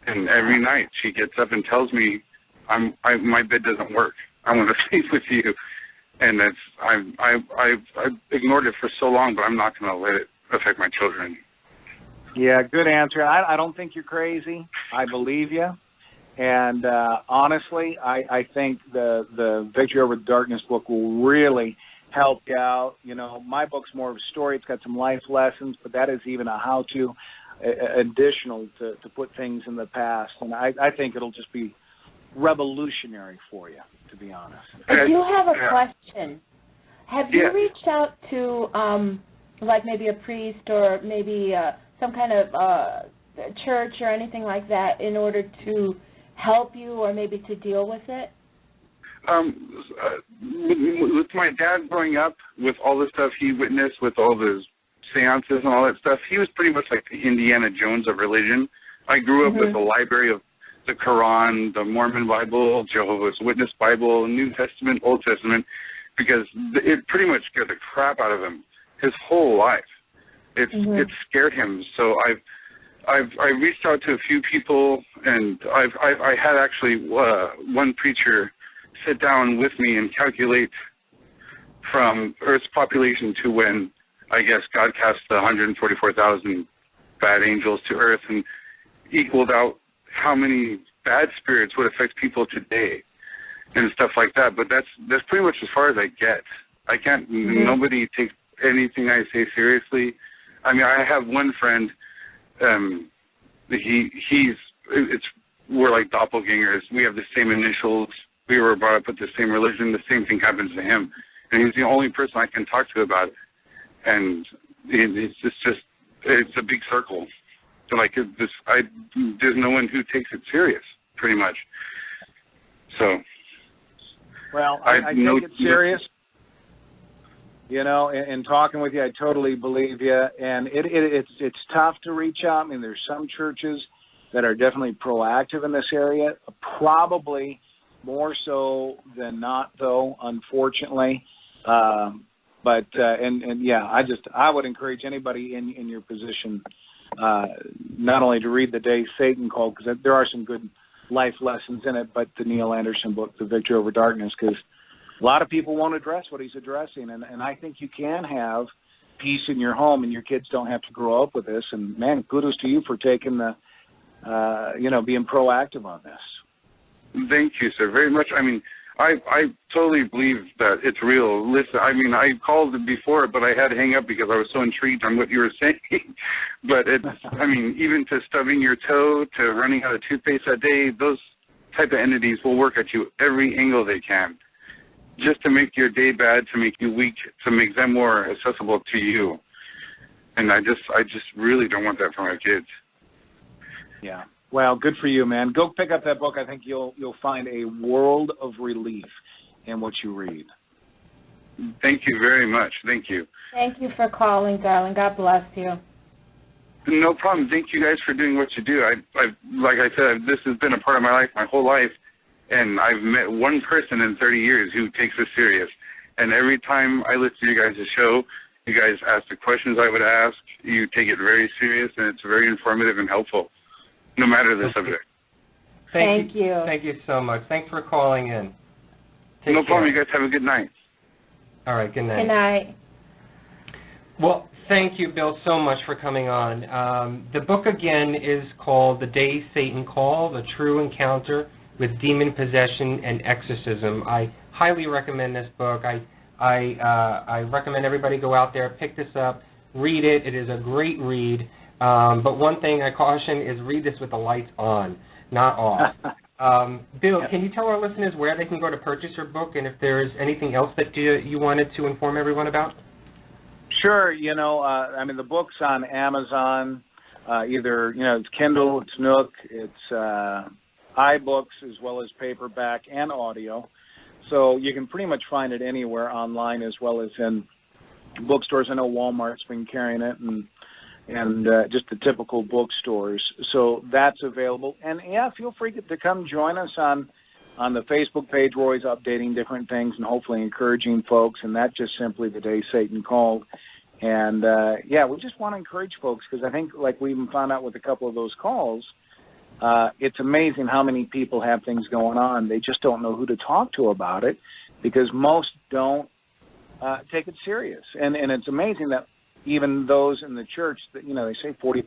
And every night she gets up and tells me, my bed doesn't work. I want to sleep with you. And I've ignored it for so long, but I'm not going to let it affect my children. Yeah, good answer. I don't think you're crazy. I believe you. And honestly, I think the Victory Over the Darkness book will really help you out. You know, my book's more of a story. It's got some life lessons, but that is even a how-to additional to put things in the past. And I think it'll just be revolutionary for you, to be honest. I do have a question. Have you reached out to, like maybe a priest or maybe some kind of church or anything like that in order to help you or maybe to deal with it? With my dad growing up, with all the stuff he witnessed, with all the seances and all that stuff, he was pretty much like the Indiana Jones of religion. I grew up with a library of the Quran, the Mormon Bible, Jehovah's Witness Bible, New Testament, Old Testament, because it pretty much scared the crap out of him his whole life. It scared him. So I reached out to a few people, and I had actually one preacher sit down with me and calculate from Earth's population to when, I guess, God cast the 144,000 bad angels to Earth and equaled out how many bad spirits would affect people today and stuff like that. But that's pretty much as far as I get. I can't. Nobody takes anything I say seriously. I mean, I have one friend. We're like doppelgangers. We have the same initials. We were brought up with the same religion. The same thing happens to him, and he's the only person I can talk to about it. And it's a big circle. So like there's no one who takes it serious, pretty much. So. Well, I take it serious. You know, in talking with you, I totally believe you. And it's tough to reach out. I mean, there's some churches that are definitely proactive in this area, probably more so than not, though, unfortunately. I would encourage anybody in your position not only to read the Day Satan Called, because there are some good life lessons in it, but the Neil Anderson book, The Victory Over Darkness, because a lot of people won't address what he's addressing, and I think you can have peace in your home, and your kids don't have to grow up with this. And man, kudos to you for taking being proactive on this. Thank you, sir, very much. I mean, I totally believe that it's real. Listen, I mean, I called it before, but I had to hang up because I was so intrigued on what you were saying. But I mean, even to stubbing your toe, to running out of toothpaste that day, those type of entities will work at you every angle they can, just to make your day bad, to make you weak, to make them more accessible to you. And I just really don't want that for my kids. Yeah. Well, good for you, man. Go pick up that book. I think you'll find a world of relief in what you read. Thank you very much. Thank you. Thank you for calling, darling. God bless you. No problem. Thank you guys for doing what you do. Like I said, this has been a part of my life, my whole life, and I've met one person in 30 years who takes this serious. And every time I listen to you guys' show, you guys ask the questions I would ask. You take it very serious, and it's very informative and helpful, no matter the subject. Thank you. Thank you so much. Thanks for calling in. No problem. You guys have a good night. All right. Good night. Good night. Well, thank you, Bill, so much for coming on. The book, again, is called The Day Satan Called, A True Encounter with Demonic Possession and Exorcism. I highly recommend this book. I recommend everybody go out there, pick this up, read it. It is a great read. But one thing I caution is read this with the lights on, not off. Bill, can you tell our listeners where they can go to purchase your book, and if there's anything else that you wanted to inform everyone about? Sure. The book's on Amazon. Either, it's Kindle, it's Nook, it's iBooks, as well as paperback and audio. So you can pretty much find it anywhere online, as well as in bookstores. I know Walmart's been carrying it, and just the typical bookstores. So that's available. And, yeah, feel free to come join us on On the Facebook page, we're always updating different things and hopefully encouraging folks, and that's just simply The Day Satan Called. And, we just want to encourage folks, because I think, like we even found out with a couple of those calls, it's amazing how many people have things going on. They just don't know who to talk to about it, because most don't take it serious. And it's amazing that even those in the church, that they say 40%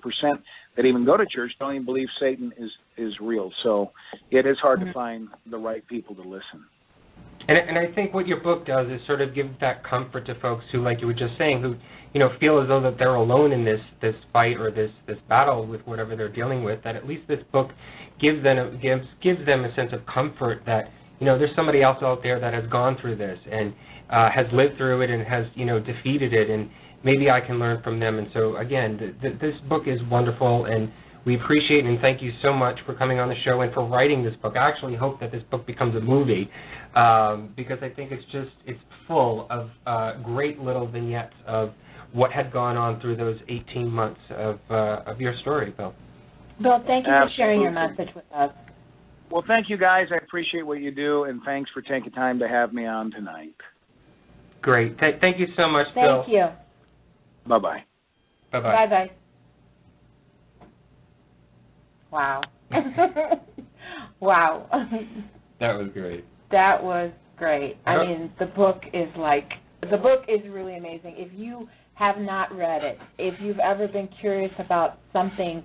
that even go to church don't even believe Satan is real. So it is hard to find the right people to listen. And I think what your book does is sort of give that comfort to folks who, like you were just saying, who feel as though that they're alone in this fight or this battle with whatever they're dealing with. That at least this book gives them a sense of comfort that there's somebody else out there that has gone through this and has lived through it and has defeated it, and maybe I can learn from them. And so again, this book is wonderful, and we appreciate and thank you so much for coming on the show and for writing this book. I actually hope that this book becomes a movie, because I think it's full of great little vignettes of what had gone on through those 18 months of your story, Bill. Bill, thank you for sharing your message with us. Well, thank you, guys. I appreciate what you do, and thanks for taking time to have me on tonight. Great. Thank you so much, Bill. Thank you. Bye-bye. Bye-bye. Bye-bye. Wow. Wow. That was great. That was great. I mean, the book is really amazing. If you have not read it, if you've ever been curious about something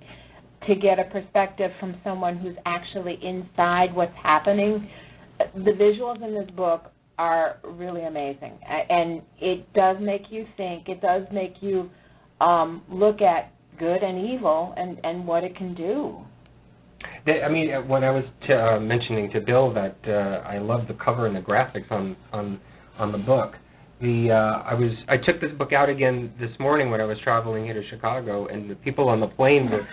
to get a perspective from someone who's actually inside what's happening, the visuals in this book are really amazing. And it does make you think. It does make you look at good and evil and what it can do. I mean, when I was mentioning to Bill that I love the cover and the graphics on the book, I took this book out again this morning when I was traveling here to Chicago, and the people on the plane were,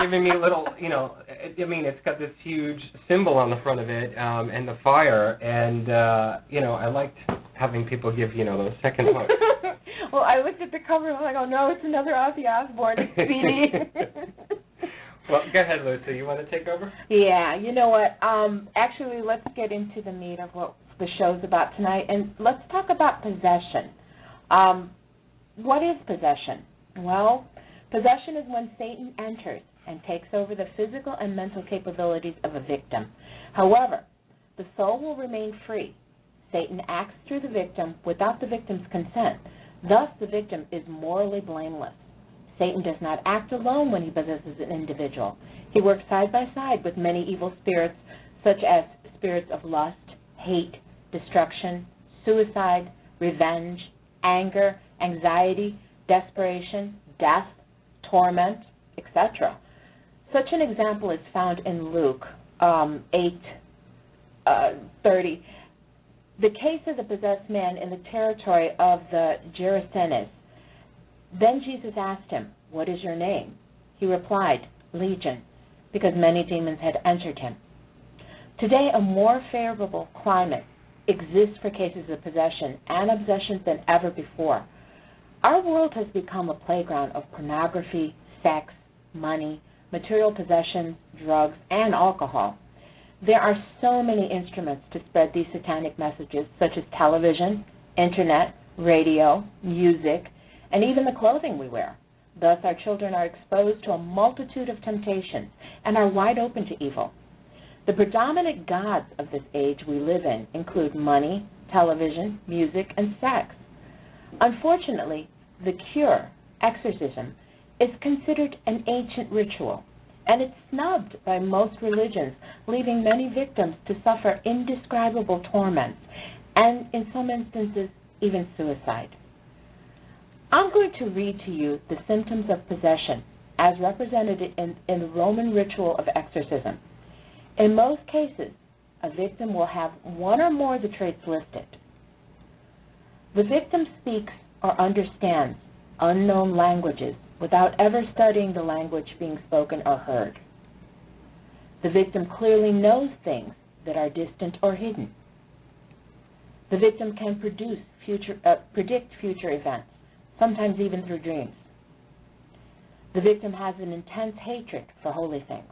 giving me a little, I mean, it's got this huge symbol on the front of it, and the fire, and I liked having people give those second looks. Well, I looked at the cover and I'm like, oh no, it's another Ozzy Osbourne CD. Well, go ahead, Luci. You want to take over? Yeah, you know what? Actually, let's get into the meat of what the show's about tonight, and let's talk about possession. What is possession? Well, possession is when Satan enters and takes over the physical and mental capabilities of a victim. However, the soul will remain free. Satan acts through the victim without the victim's consent. Thus, the victim is morally blameless. Satan does not act alone when he possesses an individual. He works side by side with many evil spirits, such as spirits of lust, hate, destruction, suicide, revenge, anger, anxiety, desperation, death, torment, etc. Such an example is found in Luke 8:30. The case of the possessed man in the territory of the Gerasenes. Then Jesus asked him, "What is your name?" He replied, "Legion," because many demons had entered him. Today, a more favorable climate exists for cases of possession and obsession than ever before. Our world has become a playground of pornography, sex, money, material possessions, drugs, and alcohol. There are so many instruments to spread these satanic messages, such as television, internet, radio, music, and even the clothing we wear. Thus, our children are exposed to a multitude of temptations and are wide open to evil. The predominant gods of this age we live in include money, television, music, and sex. Unfortunately, the cure, exorcism, is considered an ancient ritual, and it's snubbed by most religions, leaving many victims to suffer indescribable torments, and in some instances, even suicide. I'm going to read to you the symptoms of possession as represented in the Roman ritual of exorcism. In most cases, a victim will have one or more of the traits listed. The victim speaks or understands unknown languages without ever studying the language being spoken or heard. The victim clearly knows things that are distant or hidden. The victim can predict future events, sometimes even through dreams. The victim has an intense hatred for holy things.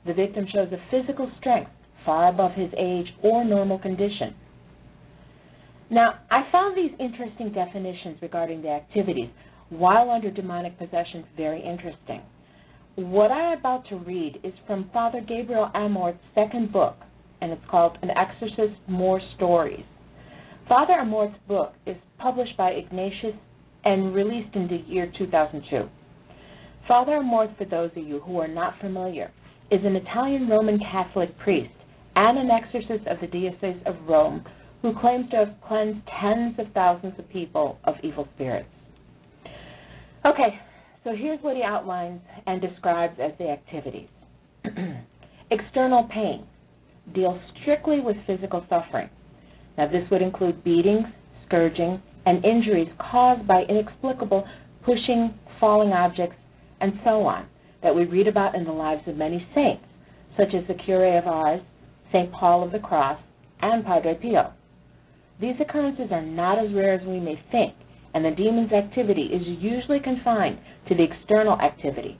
The victim shows a physical strength far above his age or normal condition. Now, I found these interesting definitions regarding the activities while under demonic possession very interesting. What I'm about to read is from Father Gabriel Amorth's second book, and it's called An Exorcist, More Stories. Father Amorth's book is published by Ignatius and released in the year 2002. Father Amorth, for those of you who are not familiar, is an Italian Roman Catholic priest and an exorcist of the Diocese of Rome who claims to have cleansed tens of thousands of people of evil spirits. Okay, so here's what he outlines and describes as the activities. External pain deals strictly with physical suffering. Now, this would include beatings, scourging, and injuries caused by inexplicable pushing, falling objects, and so on, that we read about in the lives of many saints, such as the Curé of Ars, St. Paul of the Cross, and Padre Pio. These occurrences are not as rare as we may think, and the demon's activity is usually confined to the external activity.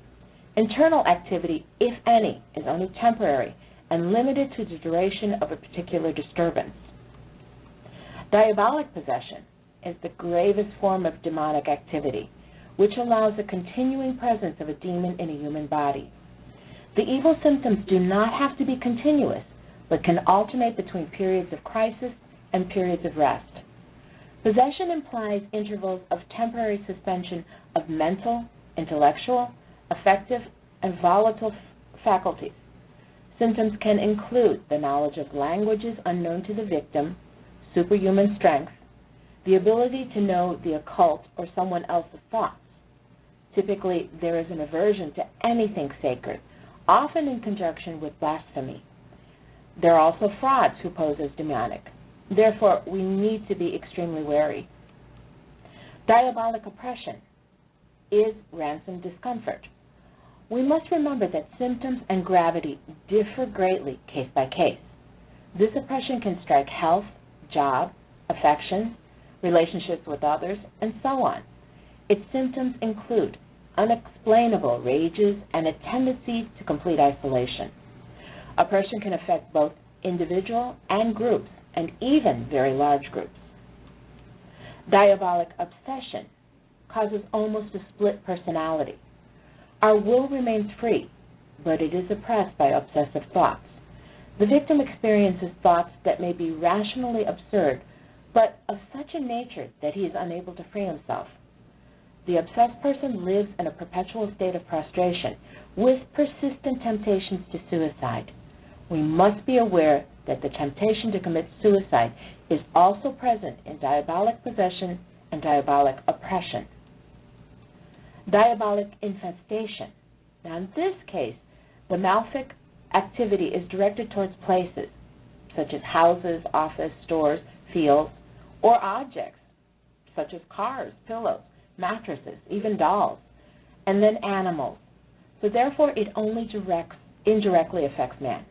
Internal activity, if any, is only temporary and limited to the duration of a particular disturbance. Diabolic possession is the gravest form of demonic activity, which allows the continuing presence of a demon in a human body. The evil symptoms do not have to be continuous, but can alternate between periods of crisis and periods of rest. Possession implies intervals of temporary suspension of mental, intellectual, affective, and volatile faculties. Symptoms can include the knowledge of languages unknown to the victim, superhuman strength, the ability to know the occult or someone else's thoughts. Typically, there is an aversion to anything sacred, often in conjunction with blasphemy. There are also frauds who pose as demonic. Therefore, we need to be extremely wary. Diabolic oppression is ransom discomfort. We must remember that symptoms and gravity differ greatly case by case. This oppression can strike health, job, affections, relationships with others, and so on. Its symptoms include unexplainable rages and a tendency to complete isolation. Oppression can affect both individual and groups, and even very large groups. Diabolic obsession causes almost a split personality. Our will remains free, but it is oppressed by obsessive thoughts. The victim experiences thoughts that may be rationally absurd, but of such a nature that he is unable to free himself. The obsessed person lives in a perpetual state of prostration with persistent temptations to suicide. We must be aware that the temptation to commit suicide is also present in diabolic possession and diabolic oppression. Diabolic infestation. Now, in this case, the malefic activity is directed towards places, such as houses, office, stores, fields, or objects, such as cars, pillows, mattresses, even dolls, and then animals. So therefore, it only indirectly affects man.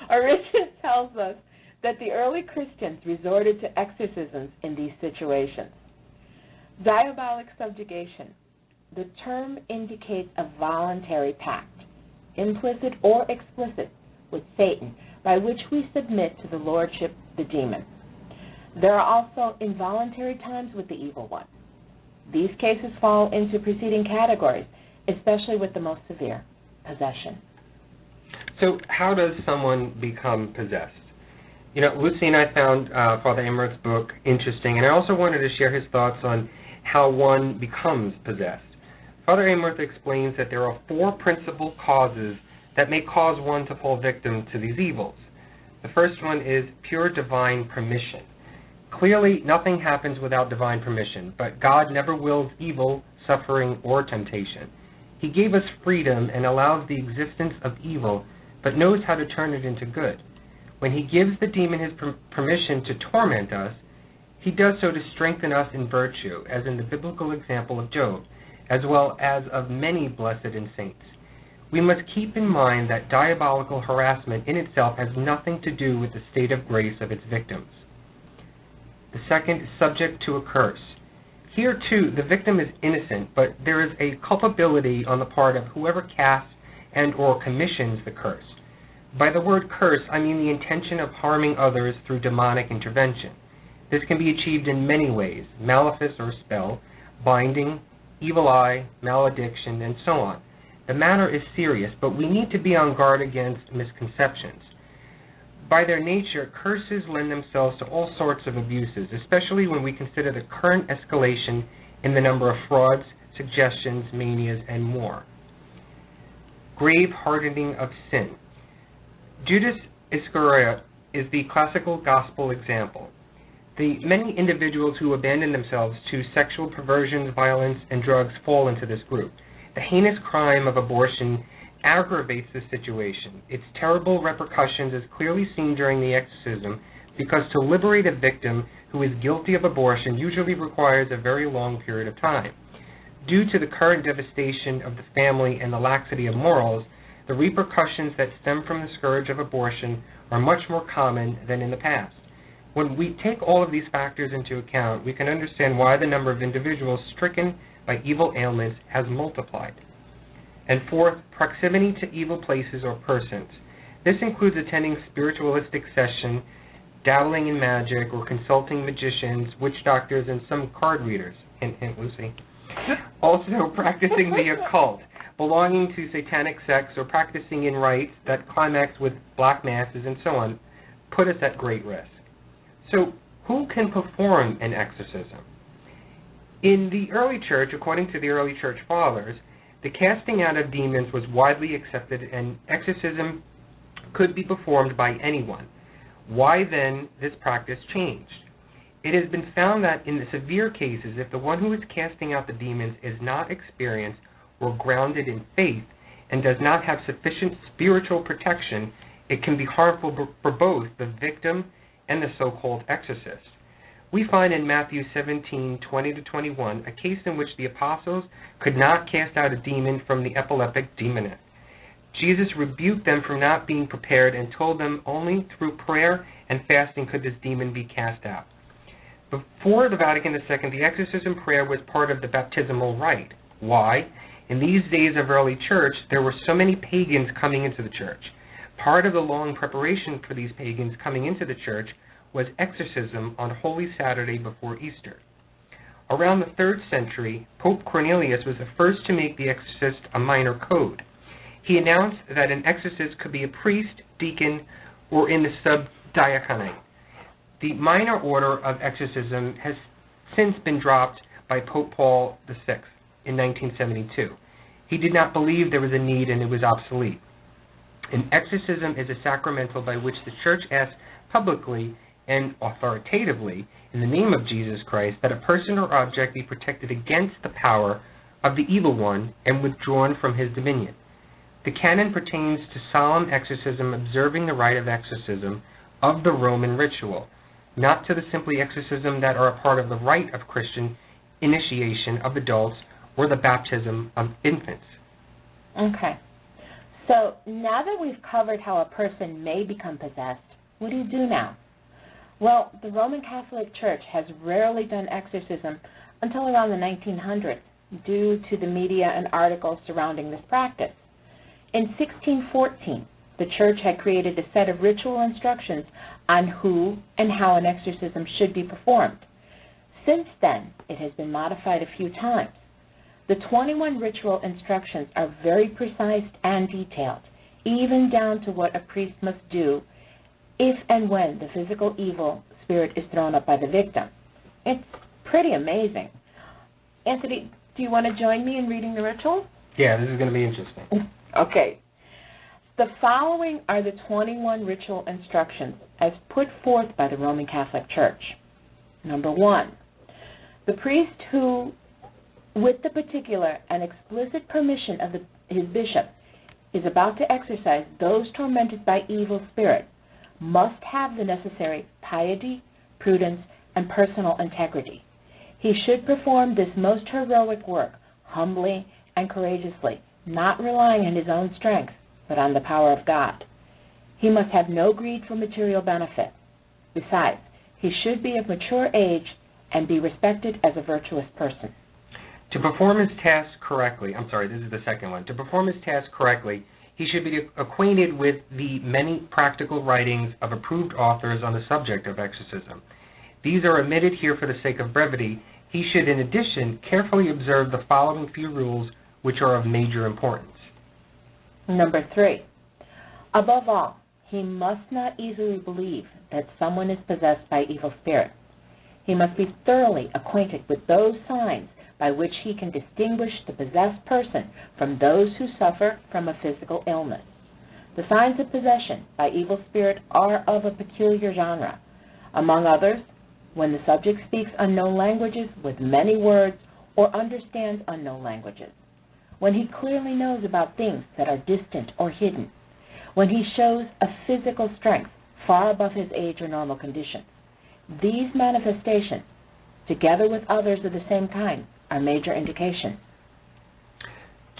Origin tells us that the early Christians resorted to exorcisms in these situations. Diabolic subjugation. The term indicates a voluntary pact, implicit or explicit, with Satan, by which we submit to the lordship of the demon. There are also involuntary times with the evil one. These cases fall into preceding categories, especially with the most severe, possession. So how does someone become possessed? You know, Luci and I found Father Amorth's book interesting, and I also wanted to share his thoughts on how one becomes possessed. Father Amorth explains that there are 4 principal causes that may cause one to fall victim to these evils. The first one is pure divine permission. Clearly, nothing happens without divine permission, but God never wills evil, suffering, or temptation. He gave us freedom and allows the existence of evil, but knows how to turn it into good. When he gives the demon his permission to torment us, he does so to strengthen us in virtue, as in the biblical example of Job, as well as of many blessed and saints. We must keep in mind that diabolical harassment in itself has nothing to do with the state of grace of its victims. The second is subject to a curse. Here, too, the victim is innocent, but there is a culpability on the part of whoever casts and or commissions the curse. By the word curse, I mean the intention of harming others through demonic intervention. This can be achieved in many ways: malefice or spell, binding, evil eye, malediction, and so on. The matter is serious, but we need to be on guard against misconceptions. By their nature, curses lend themselves to all sorts of abuses, especially when we consider the current escalation in the number of frauds, suggestions, manias, and more. Grave hardening of sin. Judas Iscariot is the classical gospel example. The many individuals who abandon themselves to sexual perversions, violence, and drugs fall into this group. The heinous crime of abortion aggravates the situation. Its terrible repercussions is clearly seen during the exorcism, because to liberate a victim who is guilty of abortion usually requires a very long period of time. Due to the current devastation of the family and the laxity of morals, the repercussions that stem from the scourge of abortion are much more common than in the past. When we take all of these factors into account, we can understand why the number of individuals stricken by evil ailments has multiplied. And fourth, proximity to evil places or persons. This includes attending spiritualistic session, dabbling in magic, or consulting magicians, witch doctors, and some card readers. Hint, hint, Luci. Also, practicing the occult, belonging to satanic sects, or practicing in rites that climax with black masses and so on, put us at great risk. So, who can perform an exorcism? In the early church, according to the early church fathers, the casting out of demons was widely accepted, and exorcism could be performed by anyone. Why then this practice changed? It has been found that in the severe cases, if the one who is casting out the demons is not experienced or grounded in faith and does not have sufficient spiritual protection, it can be harmful for both the victim and the so-called exorcist. We find in Matthew 17:20-21 a case in which the apostles could not cast out a demon from the epileptic demoness. Jesus rebuked them for not being prepared and told them only through prayer and fasting could this demon be cast out. Before the Vatican II, the exorcism prayer was part of the baptismal rite. Why? In these days of early church, there were so many pagans coming into the church. Part of the long preparation for these pagans coming into the church was exorcism on Holy Saturday before Easter. Around the 3rd century, Pope Cornelius was the first to make the exorcist a minor code. He announced that an exorcist could be a priest, deacon, or in the subdiaconate. The minor order of exorcism has since been dropped by Pope Paul VI in 1972. He did not believe there was a need and it was obsolete. An exorcism is a sacramental by which the Church asks publicly and authoritatively, in the name of Jesus Christ, that a person or object be protected against the power of the evil one and withdrawn from his dominion. The canon pertains to solemn exorcism, observing the rite of exorcism of the Roman ritual, not to the simply exorcism that are a part of the rite of Christian initiation of adults or the baptism of infants. Okay. So now that we've covered how a person may become possessed, what do you do now? Well, the Roman Catholic Church has rarely done exorcism until around the 1900s due to the media and articles surrounding this practice. In 1614, the Church had created a set of ritual instructions on who and how an exorcism should be performed. Since then, it has been modified a few times. The 21 ritual instructions are very precise and detailed, even down to what a priest must do if and when the physical evil spirit is thrown up by the victim. It's pretty amazing. Anthony, do you want to join me in reading the ritual? Yeah, this is going to be interesting. Okay. The following are the 21 ritual instructions as put forth by the Roman Catholic Church. Number 1, the priest who, with the particular and explicit permission of his bishop, is about to exorcise those tormented by evil spirit, must have the necessary piety, prudence, and personal integrity. He should perform this most heroic work humbly and courageously, not relying on his own strength, but on the power of God. He must have no greed for material benefit. Besides, he should be of mature age and be respected as a virtuous person. To perform his task correctly, this is the second one. To perform his task correctly, he should be acquainted with the many practical writings of approved authors on the subject of exorcism. These are omitted here for the sake of brevity. He should, in addition, carefully observe the following few rules, which are of major importance. Number 3, above all, he must not easily believe that someone is possessed by evil spirits. He must be thoroughly acquainted with those signs by which he can distinguish the possessed person from those who suffer from a physical illness. The signs of possession by evil spirit are of a peculiar genre. Among others, when the subject speaks unknown languages with many words or understands unknown languages, when he clearly knows about things that are distant or hidden, when he shows a physical strength far above his age or normal conditions. These manifestations, together with others of the same kind, are major indications.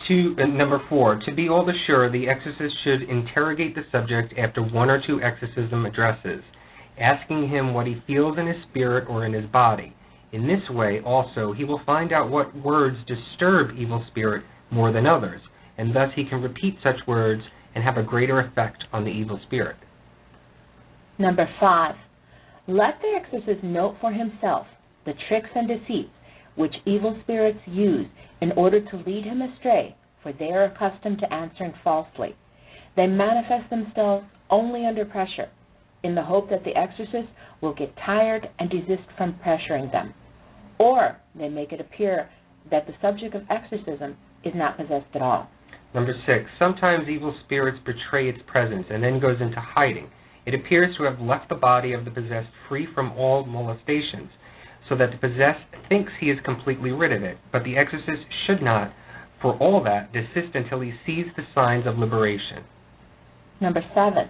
Number 4, to be all the surer, the exorcist should interrogate the subject after 1 or 2 exorcism addresses, asking him what he feels in his spirit or in his body. In this way, also, he will find out what words disturb evil spirit more than others, and thus he can repeat such words and have a greater effect on the evil spirit. Number 5, let the exorcist note for himself the tricks and deceits which evil spirits use in order to lead him astray, for they are accustomed to answering falsely. They manifest themselves only under pressure, in the hope that the exorcist will get tired and desist from pressuring them. Or they make it appear that the subject of exorcism is not possessed at all. Number 6, sometimes evil spirits betray its presence and then goes into hiding. It appears to have left the body of the possessed free from all molestations, so that the possessed thinks he is completely rid of it, but the exorcist should not, for all that, desist until he sees the signs of liberation. Number 7,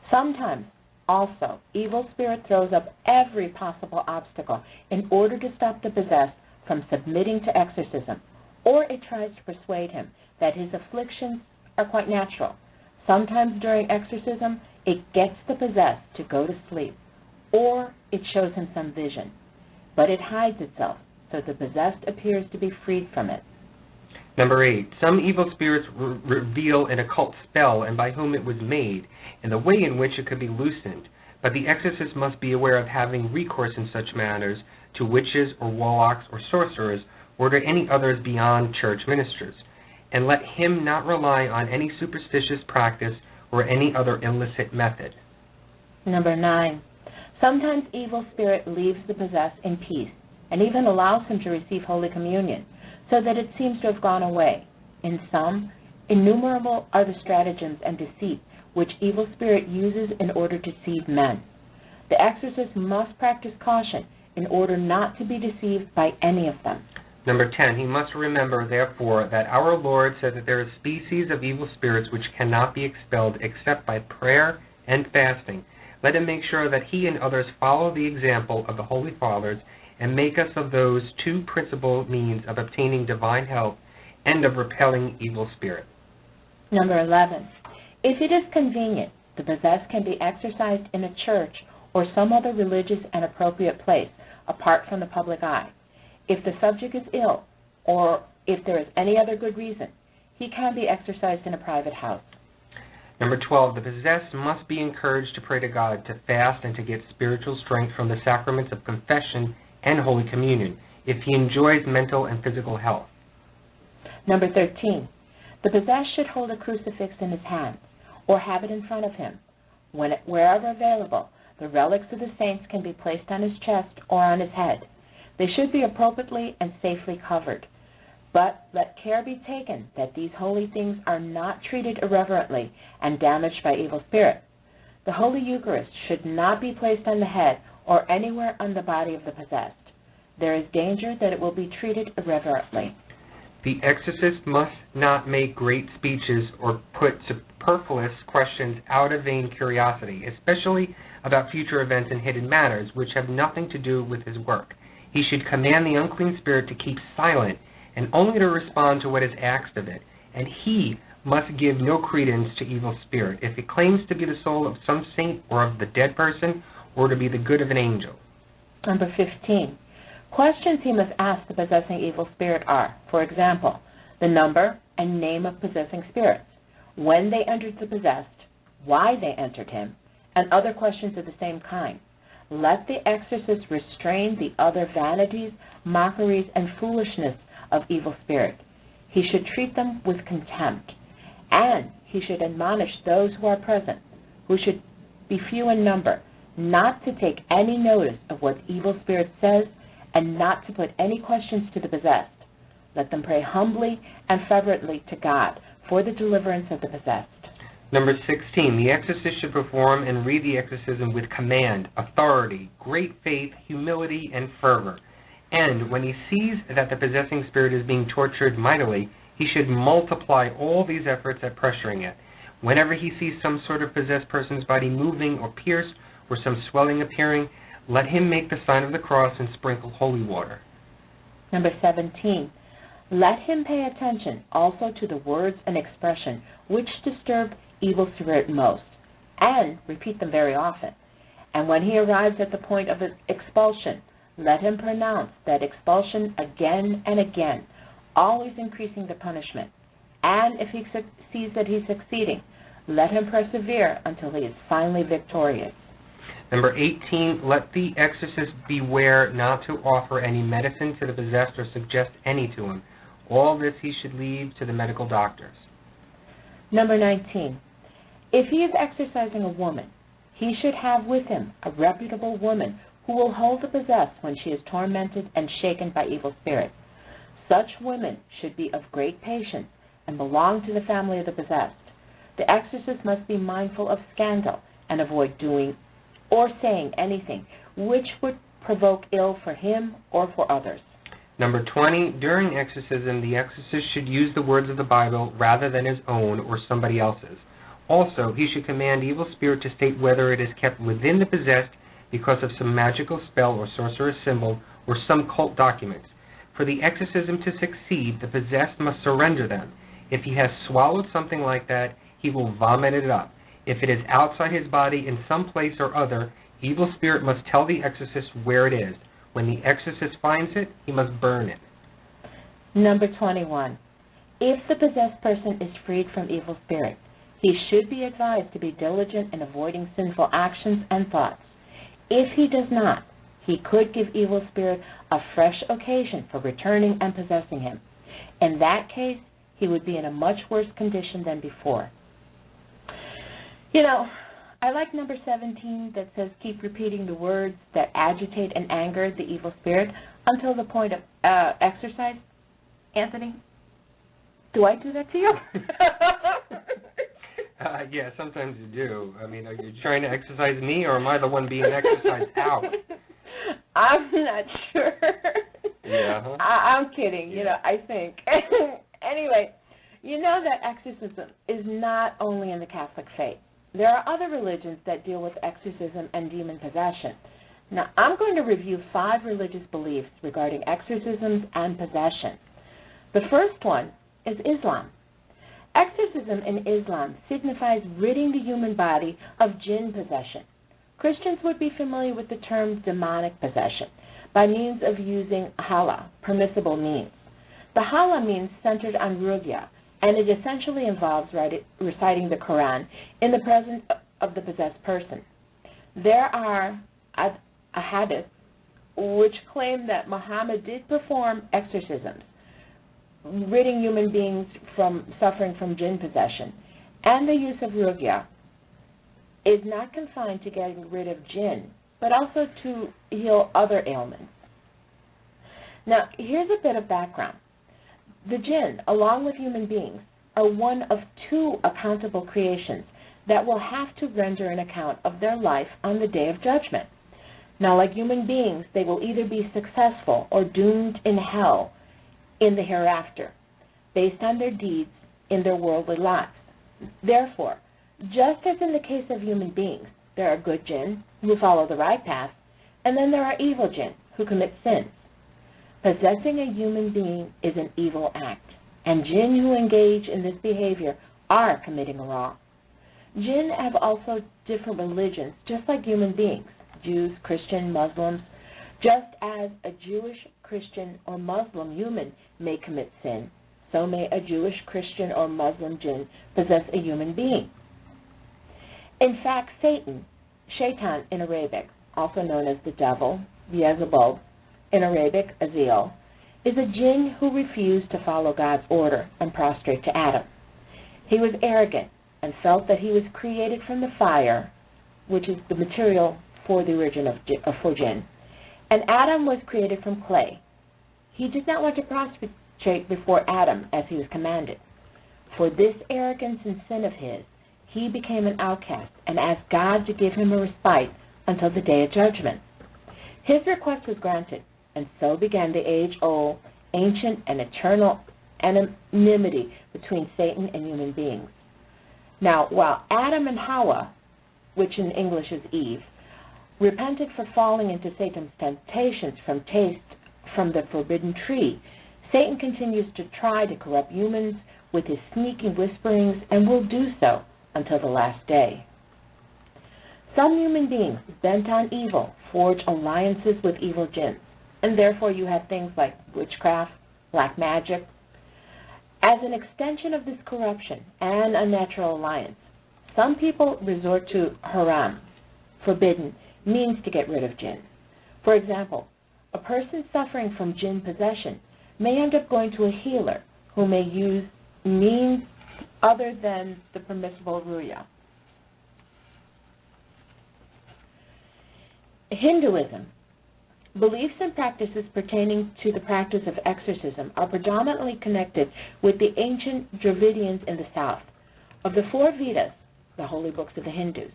sometimes also evil spirit throws up every possible obstacle in order to stop the possessed from submitting to exorcism, or it tries to persuade him that his afflictions are quite natural. Sometimes during exorcism, it gets the possessed to go to sleep, or it shows him some vision, but it hides itself, so the possessed appears to be freed from it. Number 8, some evil spirits reveal an occult spell and by whom it was made, and the way in which it could be loosened, but the exorcist must be aware of having recourse in such matters to witches or warlocks or sorcerers, or to any others beyond church ministers, and let him not rely on any superstitious practice or any other illicit method. Number 9, sometimes evil spirit leaves the possessed in peace and even allows him to receive Holy Communion, so that it seems to have gone away. In some, innumerable are the stratagems and deceit which evil spirit uses in order to deceive men. The exorcist must practice caution in order not to be deceived by any of them. Number 10, he must remember, therefore, that our Lord said that there are species of evil spirits which cannot be expelled except by prayer and fasting. Let him make sure that he and others follow the example of the Holy Fathers and make us of those 2 principal means of obtaining divine help and of repelling evil spirit. Number 11, if it is convenient, the possessed can be exorcised in a church or some other religious and appropriate place apart from the public eye. If the subject is ill, or if there is any other good reason, he can be exorcised in a private house. Number 12, the possessed must be encouraged to pray to God, to fast, and to get spiritual strength from the sacraments of confession and Holy Communion, if he enjoys mental and physical health. Number 13, the possessed should hold a crucifix in his hands, or have it in front of him. Wherever available, the relics of the saints can be placed on his chest or on his head. They should be appropriately and safely covered. But let care be taken that these holy things are not treated irreverently and damaged by evil spirits. The Holy Eucharist should not be placed on the head or anywhere on the body of the possessed. There is danger that it will be treated irreverently. The exorcist must not make great speeches or put superfluous questions out of vain curiosity, especially about future events and hidden matters which have nothing to do with his work. He should command the unclean spirit to keep silent and only to respond to what is asked of it, and he must give no credence to evil spirit if it claims to be the soul of some saint or of the dead person or to be the good of an angel. Number 15, Questions he must ask the possessing evil spirit are, for example, the number and name of possessing spirits, when they entered the possessed, why they entered him, and other questions of the same kind. Let the exorcist restrain the other vanities, mockeries, and foolishness of evil spirits. He should treat them with contempt, and he should admonish those who are present, who should be few in number, not to take any notice of what evil spirit says and not to put any questions to the possessed. Let them pray humbly and fervently to God for the deliverance of the possessed. Number 16, the exorcist should perform and read the exorcism with command, authority, great faith, humility, and fervor. And when he sees that the possessing spirit is being tortured mightily, he should multiply all these efforts at pressuring it. Whenever he sees some sort of possessed person's body moving or pierced or some swelling appearing, let him make the sign of the cross and sprinkle holy water. Number 17, let him pay attention also to the words and expression which disturb evil spirit most, and repeat them very often. And when he arrives at the point of expulsion, let him pronounce that expulsion again and again, always increasing the punishment. And if he sees that he's succeeding, let him persevere until he is finally victorious. Number 18, let the exorcist beware not to offer any medicine to the possessed or suggest any to him. All this he should leave to the medical doctors. Number 19, if he is exorcising a woman, he should have with him a reputable woman who will hold the possessed when she is tormented and shaken by evil spirits. Such women should be of great patience and belong to the family of the possessed. The exorcist must be mindful of scandal and avoid doing or saying anything which would provoke ill for him or for others. Number 20, during exorcism, the exorcist should use the words of the Bible rather than his own or somebody else's. Also, he should command evil spirit to state whether it is kept within the possessed because of some magical spell or sorcerer's symbol or some cult documents. For the exorcism to succeed, the possessed must surrender them. If he has swallowed something like that, he will vomit it up. If it is outside his body in some place or other, evil spirit must tell the exorcist where it is. When the exorcist finds it, he must burn it. Number 21. If the possessed person is freed from evil spirits, he should be advised to be diligent in avoiding sinful actions and thoughts. If he does not, he could give evil spirit a fresh occasion for returning and possessing him. In that case, he would be in a much worse condition than before. You know, I like number 17 that says keep repeating the words that agitate and anger the evil spirit until the point of exercise. Anthony, do I do that to you? Yeah, sometimes you do. I mean, are you trying to exercise me, or am I the one being exercised out? I'm not sure. Yeah. Huh? I'm kidding. Yeah. You know, I think. Anyway, you know that exorcism is not only in the Catholic faith. There are other religions that deal with exorcism and demon possession. Now, I'm going to review 5 religious beliefs regarding exorcisms and possession. The first one is Islam. Exorcism in Islam signifies ridding the human body of jinn possession. Christians would be familiar with the term demonic possession by means of using hala, permissible means. The hala means centered on ruqya, and it essentially involves reciting the Quran in the presence of the possessed person. There are hadith which claim that Muhammad did perform exorcisms, ridding human beings from suffering from jinn possession. And the use of ruqya is not confined to getting rid of jinn, but also to heal other ailments. Now, here's a bit of background. The jinn, along with human beings, are one of 2 accountable creations that will have to render an account of their life on the Day of Judgment. Now, like human beings, they will either be successful or doomed in hell in the hereafter, based on their deeds in their worldly lives. Therefore, just as in the case of human beings, there are good jinn who follow the right path, and then there are evil jinn who commit sins. Possessing a human being is an evil act, and jinn who engage in this behavior are committing a wrong. Jinn have also different religions, just like human beings, Jews, Christian, Muslims. Just as a Jewish, Christian, or Muslim human may commit sin, so may a Jewish, Christian, or Muslim jinn possess a human being. In fact, Satan, Shaitan in Arabic, also known as the devil, Beelzebub, in Arabic, Aziel, is a jinn who refused to follow God's order and prostrate to Adam. He was arrogant and felt that he was created from the fire, which is the material for the origin of jinn, and Adam was created from clay. He did not want to prostrate before Adam as he was commanded. For this arrogance and sin of his, he became an outcast and asked God to give him a respite until the day of judgment. His request was granted, and so began the age-old, ancient, and eternal enmity between Satan and human beings. Now, while Adam and Hawa, which in English is Eve, repented for falling into Satan's temptations from taste from the forbidden tree, Satan continues to try to corrupt humans with his sneaky whisperings and will do so until the last day. Some human beings bent on evil forge alliances with evil jinns, and therefore you have things like witchcraft, black magic. As an extension of this corruption and unnatural alliance, some people resort to haram, forbidden, means to get rid of jinn. For example, a person suffering from jinn possession may end up going to a healer who may use means other than the permissible ruya. Hinduism. Beliefs and practices pertaining to the practice of exorcism are predominantly connected with the ancient Dravidians in the south. Of the four Vedas, the holy books of the Hindus,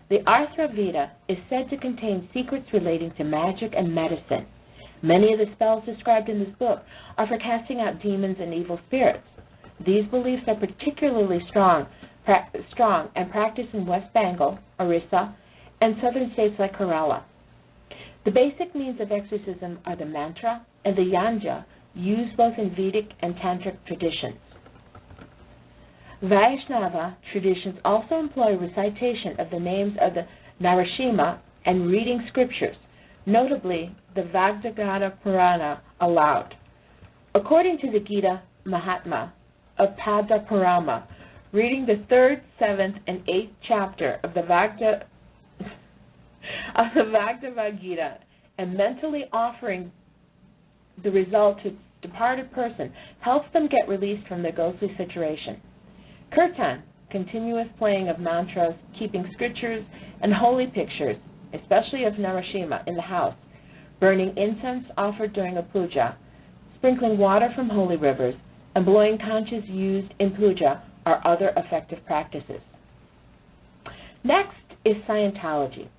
the Arthra Veda is said to contain secrets relating to magic and medicine. Many of the spells described in this book are for casting out demons and evil spirits. These beliefs are particularly strong and practiced in West Bengal, Orissa, and southern states like Kerala. The basic means of exorcism are the mantra and the yanja, used both in Vedic and Tantric traditions. Vaishnava traditions also employ recitation of the names of the Narashima and reading scriptures, notably the Bhagavad Purana aloud. According to the Gita Mahatma of Pada Purana, reading the 3rd, 7th, and 8th chapter of the Bhagavad Gita and mentally offering the result to a departed person helps them get released from their ghostly situation. Kirtan, continuous playing of mantras, keeping scriptures and holy pictures, especially of Narashima, in the house, burning incense offered during a puja, sprinkling water from holy rivers, and blowing conchs used in puja are other effective practices. Next is Scientology.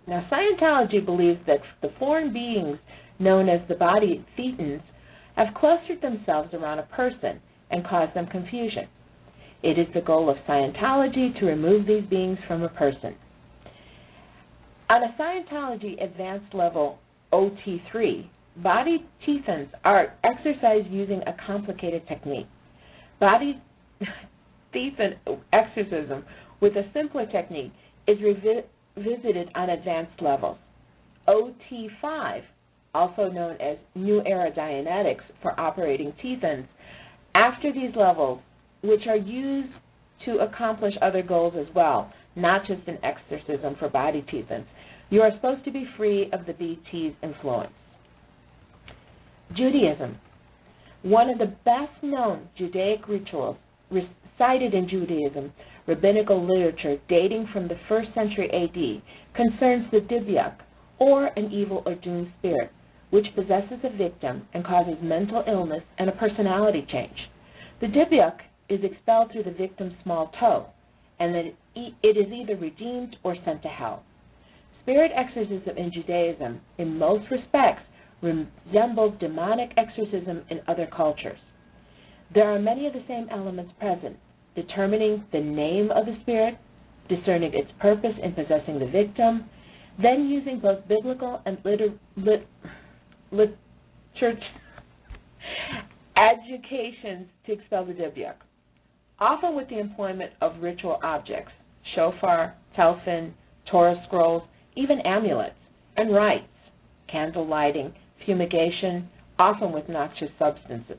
Now, Scientology believes that the foreign beings known as the body thetans have clustered themselves around a person and caused them confusion. It is the goal of Scientology to remove these beings from a person. On a Scientology advanced level OT3, body tethans are exorcised using a complicated technique. Body thethan exorcism with a simpler technique is visited on advanced levels. OT5, also known as New Era Dianetics for operating tethans, after these levels, which are used to accomplish other goals as well, not just an exorcism for body tethans, you are supposed to be free of the BT's influence. Judaism. One of the best-known Judaic rituals recited in Judaism rabbinical literature dating from the 1st century AD concerns the Diabolic, or an evil or doomed spirit, which possesses a victim and causes mental illness and a personality change. The Diabolic is expelled through the victim's small toe, and then it is either redeemed or sent to hell. Spirit exorcism in Judaism, in most respects, resembles demonic exorcism in other cultures. There are many of the same elements present, determining the name of the spirit, discerning its purpose in possessing the victim, then using both biblical and church educations to expel the Diabolic, often with the employment of ritual objects, shofar, telphin, Torah scrolls, even amulets, and rites. candle lighting, fumigation, often with noxious substances.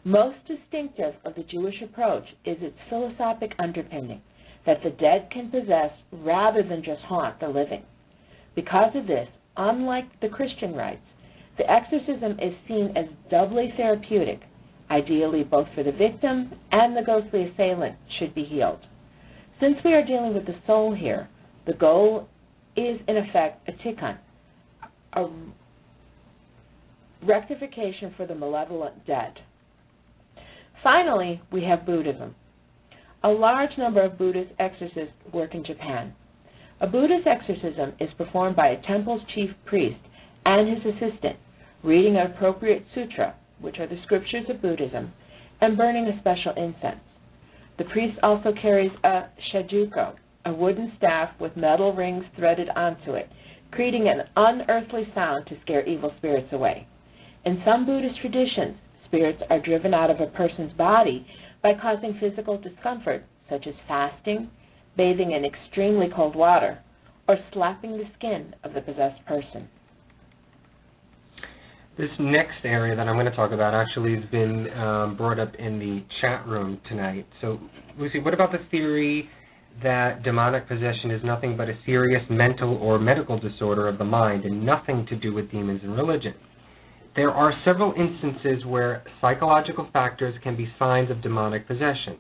Most distinctive of the Jewish approach is its philosophic underpinning, that the dead can possess rather than just haunt the living. Because of this, unlike the Christian rites, the exorcism is seen as doubly therapeutic, ideally both for the victim and the ghostly assailant should be healed. Since we are dealing with the soul here, the goal is in effect a tikkun, a rectification for the malevolent dead. Finally, we have Buddhism. A large number of Buddhist exorcists work in Japan. A Buddhist exorcism is performed by a temple's chief priest and his assistant, reading an appropriate sutra, which are the scriptures of Buddhism, and burning a special incense. The priest also carries a shajuko, a wooden staff with metal rings threaded onto it, creating an unearthly sound to scare evil spirits away. In some Buddhist traditions, spirits are driven out of a person's body by causing physical discomfort, such as fasting, bathing in extremely cold water, or slapping the skin of the possessed person. This next area that I'm going to talk about actually has been brought up in the chat room tonight. So, Luci, what about the theory that demonic possession is nothing but a serious mental or medical disorder of the mind and nothing to do with demons and religion? There are several instances where psychological factors can be signs of demonic possession.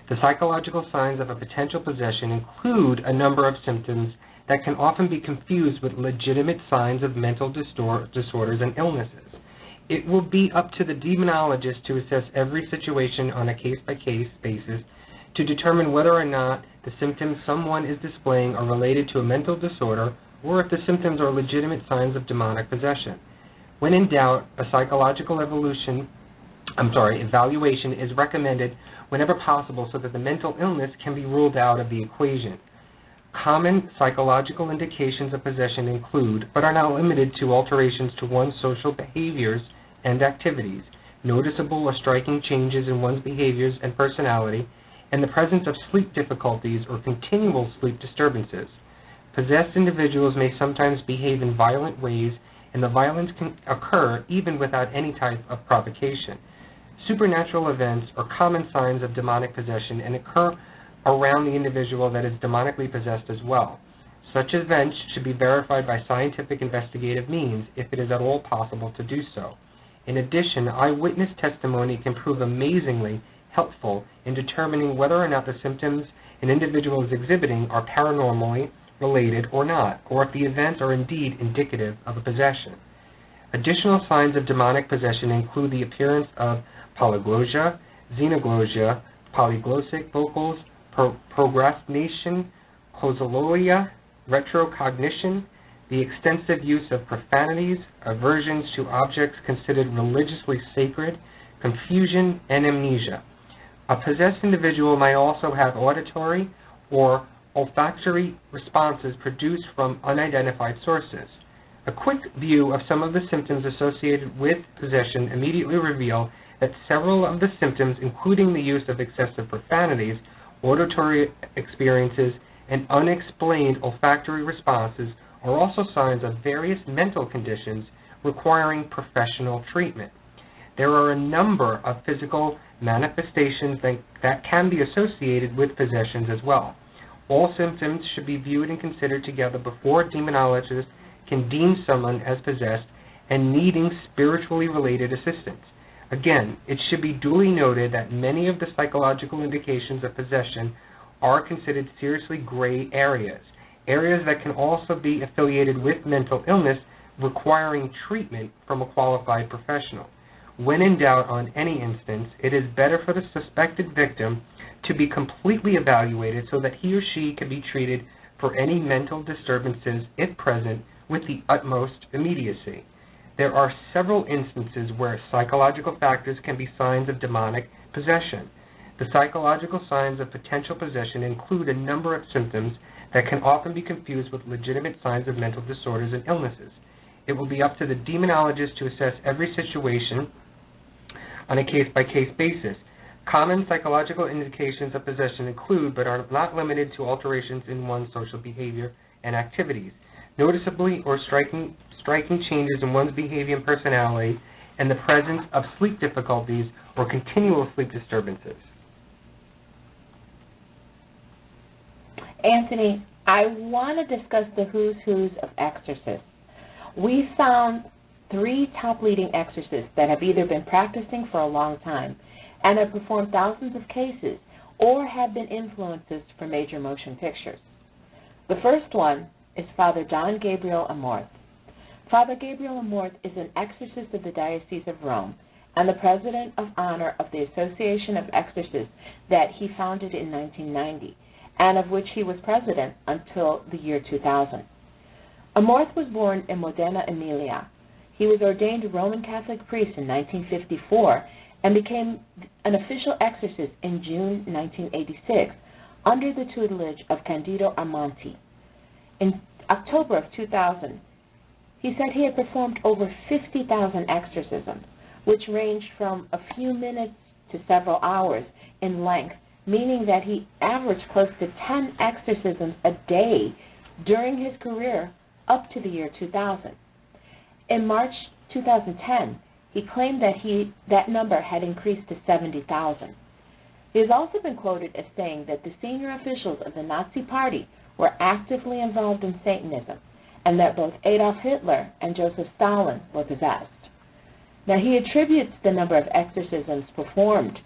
The psychological signs of a potential possession include a number of symptoms that can often be confused with legitimate signs of mental disorders and illnesses. It will be up to the demonologist to assess every situation on a case-by-case basis to determine whether or not the symptoms someone is displaying are related to a mental disorder or if the symptoms are legitimate signs of demonic possession. When in doubt, a psychological evaluation is recommended whenever possible so that the mental illness can be ruled out of the equation. Common psychological indications of possession include, but are not limited to, alterations to one's social behaviors and activities, noticeable or striking changes in one's behaviors and personality, and the presence of sleep difficulties or continual sleep disturbances. Possessed individuals may sometimes behave in violent ways, and the violence can occur even without any type of provocation. Supernatural events are common signs of demonic possession and occur around the individual that is demonically possessed as well. Such events should be verified by scientific investigative means if it is at all possible to do so. In addition, eyewitness testimony can prove amazingly helpful in determining whether or not the symptoms an individual is exhibiting are paranormally related or not, or if the events are indeed indicative of a possession. Additional signs of demonic possession include the appearance of polyglossia, xenoglossia, polyglossic vocals, procrastination, cosololia, retrocognition, the extensive use of profanities, aversions to objects considered religiously sacred, confusion, and amnesia. A possessed individual may also have auditory or olfactory responses produced from unidentified sources. A quick view of some of the symptoms associated with possession immediately reveal that several of the symptoms, including the use of excessive profanities, auditory experiences, and unexplained olfactory responses, are also signs of various mental conditions requiring professional treatment. There are a number of physical manifestations that can be associated with possessions as well. All symptoms should be viewed and considered together before demonologists can deem someone as possessed and needing spiritually related assistance. Again, it should be duly noted that many of the psychological indications of possession are considered seriously gray areas, areas that can also be affiliated with mental illness requiring treatment from a qualified professional. When in doubt on any instance, it is better for the suspected victim to be completely evaluated so that he or she can be treated for any mental disturbances, if present, with the utmost immediacy. There are several instances where psychological factors can be signs of demonic possession. The psychological signs of potential possession include a number of symptoms that can often be confused with legitimate signs of mental disorders and illnesses. It will be up to the demonologist to assess every situation on a case-by-case basis. Common psychological indications of possession include, but are not limited to, alterations in one's social behavior and activities, noticeably or striking changes in one's behavior and personality, and the presence of sleep difficulties or continual sleep disturbances. Anthony, I want to discuss the who's of exorcists. We found 3 top leading exorcists that have either been practicing for a long time and have performed thousands of cases or have been influences for major motion pictures. The first one is Father John Gabriel Amorth. Father Gabriel Amorth is an exorcist of the Diocese of Rome and the president of honor of the Association of Exorcists that he founded in 1990, and of which he was president until the year 2000. Amorth was born in Modena, Emilia. He was ordained a Roman Catholic priest in 1954 and became an official exorcist in June 1986 under the tutelage of Candido Amanti. In October of 2000, he said he had performed over 50,000 exorcisms, which ranged from a few minutes to several hours in length, meaning that he averaged close to 10 exorcisms a day during his career up to the year 2000. In March 2010, he claimed that that number had increased to 70,000. He has also been quoted as saying that the senior officials of the Nazi Party were actively involved in Satanism, and that both Adolf Hitler and Joseph Stalin were possessed. Now, he attributes the number of exorcisms performed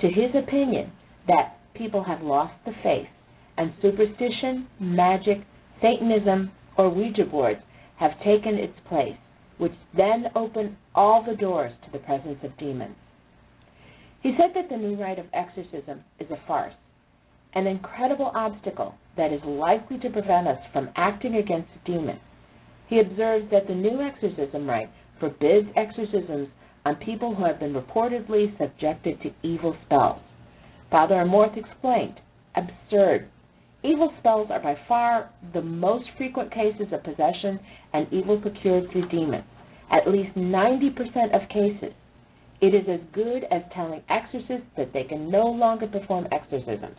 to his opinion that people have lost the faith, and superstition, magic, Satanism, or Ouija boards have taken its place, which then open all the doors to the presence of demons. He said that the new rite of exorcism is a farce, an incredible obstacle that is likely to prevent us from acting against demons. He observes that the new exorcism rite forbids exorcisms on people who have been reportedly subjected to evil spells. Father Amorth explained, absurd. Evil spells are by far the most frequent cases of possession and evil procured through demons. At least 90% of cases. It is as good as telling exorcists that they can no longer perform exorcisms.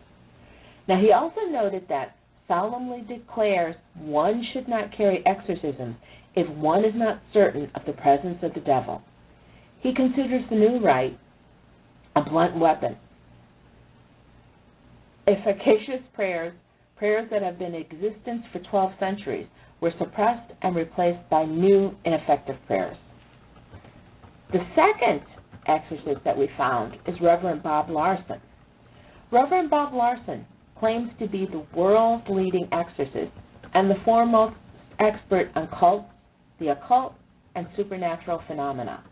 Now, he also noted that solemnly declares one should not carry exorcisms if one is not certain of the presence of the devil. He considers the new rite a blunt weapon. Efficacious prayers that have been in existence for 12 centuries, were suppressed and replaced by new ineffective prayers. The second exorcist that we found is Reverend Bob Larson. Reverend Bob Larson claims to be the world's leading exorcist and the foremost expert on the occult, and supernatural phenomena,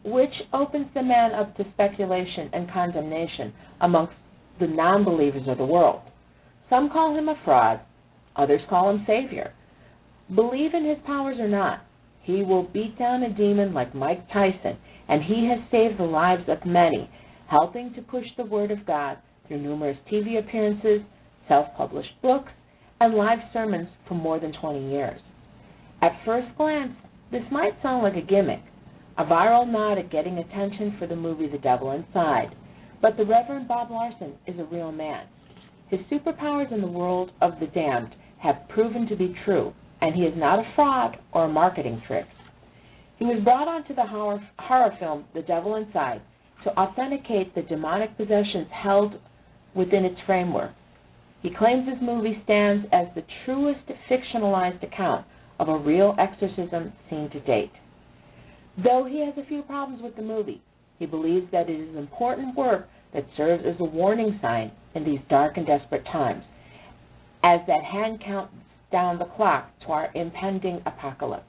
which opens the man up to speculation and condemnation amongst the non-believers of the world. Some call him a fraud, others call him Savior. Believe in his powers or not, he will beat down a demon like Mike Tyson, and he has saved the lives of many, helping to push the Word of God through numerous TV appearances, self-published books, and live sermons for more than 20 years. At first glance, this might sound like a gimmick, a viral nod at getting attention for the movie The Devil Inside, but the Reverend Bob Larson is a real man. His superpowers in the world of the damned have proven to be true, and he is not a fraud or a marketing trick. He was brought onto the horror film The Devil Inside to authenticate the demonic possessions held within its framework. He claims this movie stands as the truest fictionalized account of a real exorcism seen to date. Though he has a few problems with the movie, he believes that it is important work that serves as a warning sign in these dark and desperate times, as that hand counts down the clock to our impending apocalypse.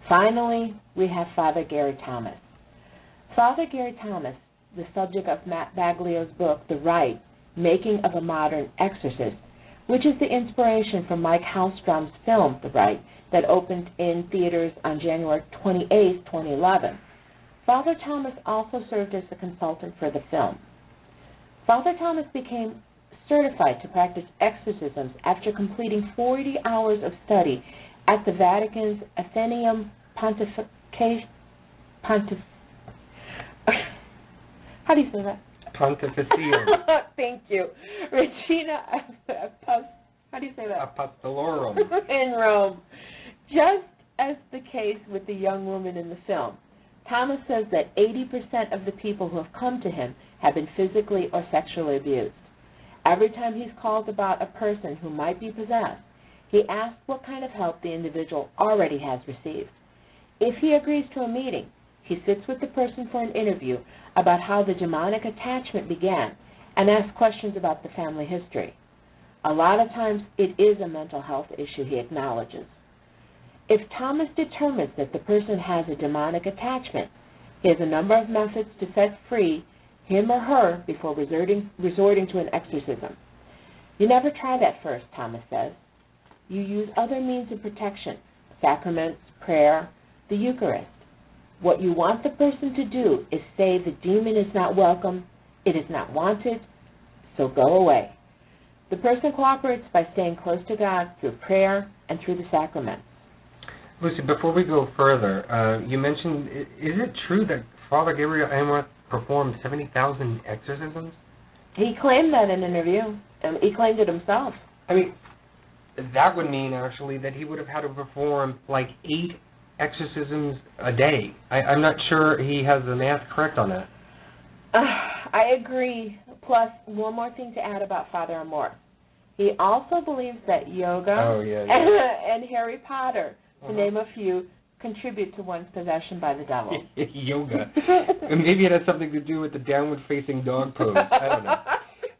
Finally, we have Father Gary Thomas. Father Gary Thomas, the subject of Matt Baglio's book, The Rite, Making of a Modern Exorcist, which is the inspiration for Mike Hallstrom's film, The Rite, that opened in theaters on January 28, 2011. Father Thomas also served as a consultant for the film. Father Thomas became certified to practice exorcisms after completing 40 hours of study at the Vatican's Athenaeum Pontificatum. How do you say that? Pontificatum. Thank you. Regina How do you say that? Apostolorum. In Rome. Just as the case with the young woman in the film, Thomas says that 80% of the people who have come to him have been physically or sexually abused. Every time he's called about a person who might be possessed, he asks what kind of help the individual already has received. If he agrees to a meeting, he sits with the person for an interview about how the demonic attachment began and asks questions about the family history. A lot of times it is a mental health issue, he acknowledges. If Thomas determines that the person has a demonic attachment, he has a number of methods to set free him or her before resorting to an exorcism. You never try that first, Thomas says. You use other means of protection, sacraments, prayer, the Eucharist. What you want the person to do is say the demon is not welcome, it is not wanted, so go away. The person cooperates by staying close to God through prayer and through the sacraments. Luci, before we go further, you mentioned, is it true that Father Gabriel Amorth performed 70,000 exorcisms? He claimed that in an interview. He claimed it himself. I mean, that would mean, actually, that he would have had to perform like 8 exorcisms a day. I'm not sure he has the math correct on that. I agree. Plus, one more thing to add about Father Amorth. He also believes that yoga and Harry Potter, to name a few, contribute to one's possession by the devil. Yoga. Maybe it has something to do with the downward-facing dog pose. I don't know.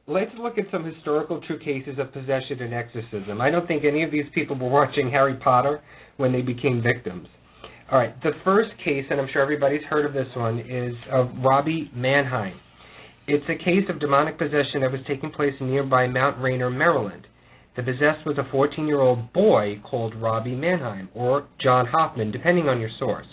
Let's look at some historical true cases of possession and exorcism. I don't think any of these people were watching Harry Potter when they became victims. All right, the first case, and I'm sure everybody's heard of this one, is of Robbie Mannheim. It's a case of demonic possession that was taking place in nearby Mount Rainier, Maryland. The possessed was a 14-year-old boy called Robbie Mannheim, or John Hoffman, depending on your source,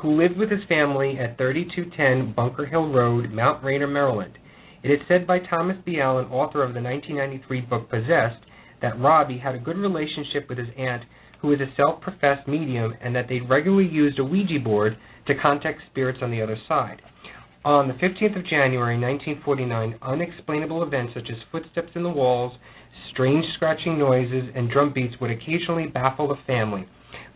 who lived with his family at 3210 Bunker Hill Road, Mount Rainier, Maryland. It is said by Thomas B. Allen, author of the 1993 book Possessed, that Robbie had a good relationship with his aunt, who was a self-professed medium, and that they regularly used a Ouija board to contact spirits on the other side. On the 15th of January, 1949, unexplainable events such as footsteps in the walls, strange scratching noises, and drum beats would occasionally baffle the family.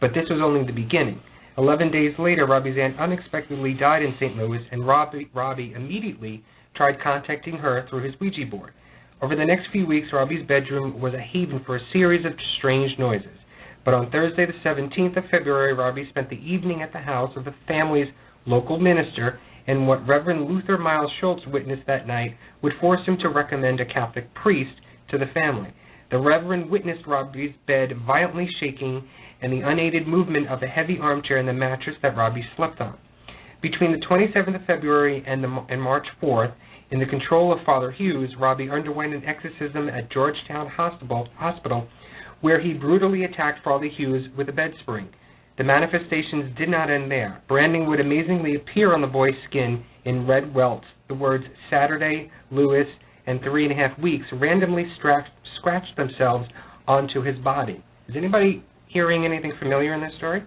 But this was only the beginning. 11 days later, Robbie's aunt unexpectedly died in St. Louis, and Robbie immediately tried contacting her through his Ouija board. Over the next few weeks, Robbie's bedroom was a haven for a series of strange noises. But on Thursday, the 17th of February, Robbie spent the evening at the house of the family's local minister, and what Reverend Luther Miles Schultz witnessed that night would force him to recommend a Catholic priest to the family. The Reverend witnessed Robbie's bed violently shaking and the unaided movement of the heavy armchair and the mattress that Robbie slept on. Between the 27th of February and March 4th, in the control of Father Hughes, Robbie underwent an exorcism at Georgetown Hospital, where he brutally attacked Father Hughes with a bed spring. The manifestations did not end there. Branding would amazingly appear on the boy's skin in red welts. The words Saturday, Lewis, and 3.5 weeks randomly scratched themselves onto his body. Is anybody hearing anything familiar in this story?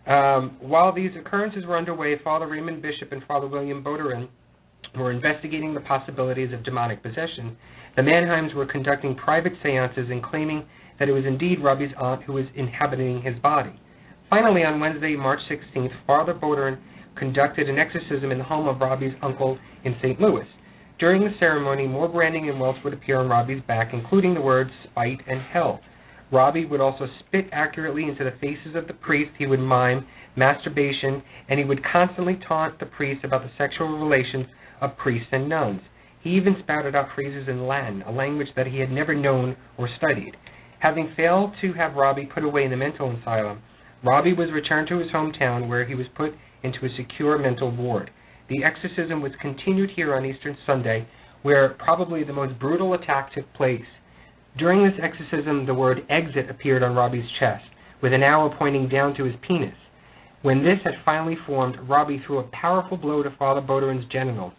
While these occurrences were underway, Father Raymond Bishop and Father William Boderin were investigating the possibilities of demonic possession. The Mannheims were conducting private seances and claiming that it was indeed Robbie's aunt who was inhabiting his body. Finally, on Wednesday, March 16th, Father Boderin conducted an exorcism in the home of Robbie's uncle in St. Louis. During the ceremony, more branding and welts would appear on Robbie's back, including the words spite and hell. Robbie would also spit accurately into the faces of the priest. He would mime masturbation, and he would constantly taunt the priest about the sexual relations of priests and nuns. He even spouted out phrases in Latin, a language that he had never known or studied. Having failed to have Robbie put away in the mental asylum, Robbie was returned to his hometown, where he was put into a secure mental ward. The exorcism was continued here on Easter Sunday, where probably the most brutal attack took place. During this exorcism, the word exit appeared on Robbie's chest, with an arrow pointing down to his penis. When this had finally formed, Robbie threw a powerful blow to Father Boderin's genitals.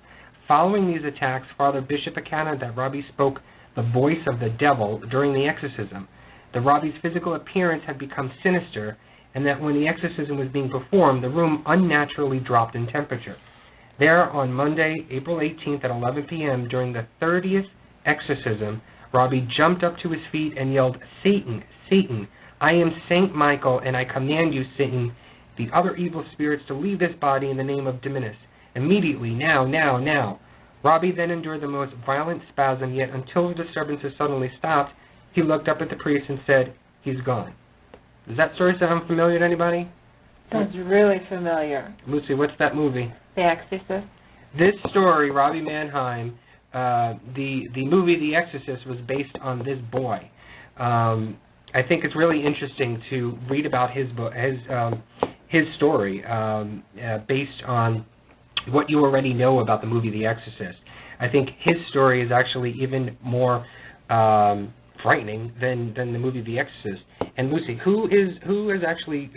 Following these attacks, Father Bishop accounted that Robbie spoke the voice of the devil during the exorcism, that Robbie's physical appearance had become sinister, and that when the exorcism was being performed, the room unnaturally dropped in temperature. There, on Monday, April 18th at 11 p.m., during the 30th exorcism, Robbie jumped up to his feet and yelled, "Satan, Satan, I am Saint Michael, and I command you, Satan, the other evil spirits to leave this body in the name of Dominus. Immediately, now, now, now." Robbie then endured the most violent spasm, yet until the disturbances suddenly stopped, he looked up at the priest and said, "He's gone." Does that story sound familiar to anybody? Sounds really familiar. Lucy, what's that movie? The Exorcist. This story, Robbie Mannheim, the movie The Exorcist was based on this boy. I think it's really interesting to read about his story based on what you already know about the movie The Exorcist. I think his story is actually even more frightening than the movie The Exorcist. And Lucy, who has actually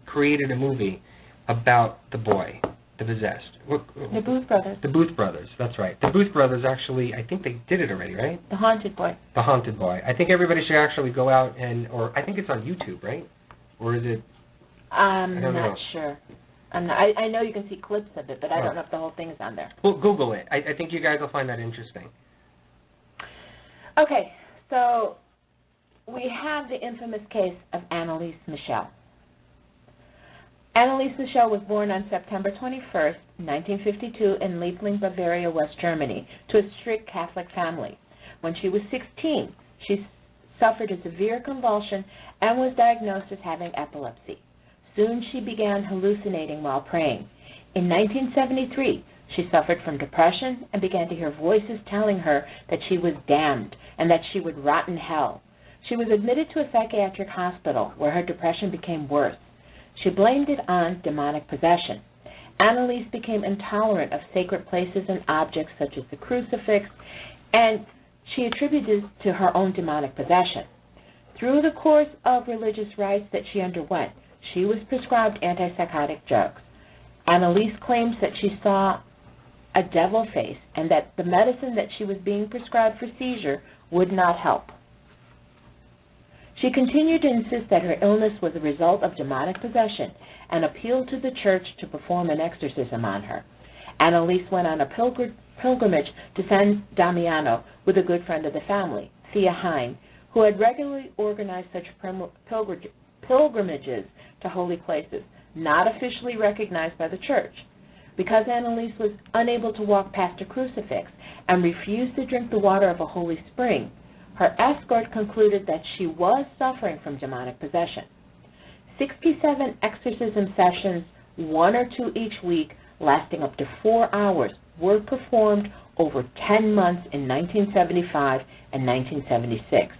created a movie about the boy, the possessed? The Booth Brothers. The Booth Brothers, that's right. The Booth Brothers actually, I think they did it already, right? The Haunted Boy. The Haunted Boy. I think everybody should actually go out or I think it's on YouTube, right? Or is it? I'm not sure. I know you can see clips of it, but I don't know if the whole thing is on there. Well, Google it. I think you guys will find that interesting. Okay, so we have the infamous case of Anneliese Michel. Anneliese Michel was born on September 21st, 1952 in Liebling, Bavaria, West Germany, to a strict Catholic family. When she was 16, she suffered a severe convulsion and was diagnosed as having epilepsy. Soon she began hallucinating while praying. In 1973, she suffered from depression and began to hear voices telling her that she was damned and that she would rot in hell. She was admitted to a psychiatric hospital where her depression became worse. She blamed it on demonic possession. Anneliese became intolerant of sacred places and objects such as the crucifix, and she attributed it to her own demonic possession. Through the course of religious rites that she underwent, she was prescribed antipsychotic drugs. Anneliese claims that she saw a devil face and that the medicine that she was being prescribed for seizure would not help. She continued to insist that her illness was a result of demonic possession and appealed to the church to perform an exorcism on her. Anneliese went on a pilgrimage to San Damiano with a good friend of the family, Thea Hine, who had regularly organized such pilgrimages to holy places, not officially recognized by the church. Because Anneliese was unable to walk past a crucifix and refused to drink the water of a holy spring, her escort concluded that she was suffering from demonic possession. 67 exorcism sessions, 1 or 2 each week, lasting up to 4 hours, were performed over 10 months in 1975 and 1976.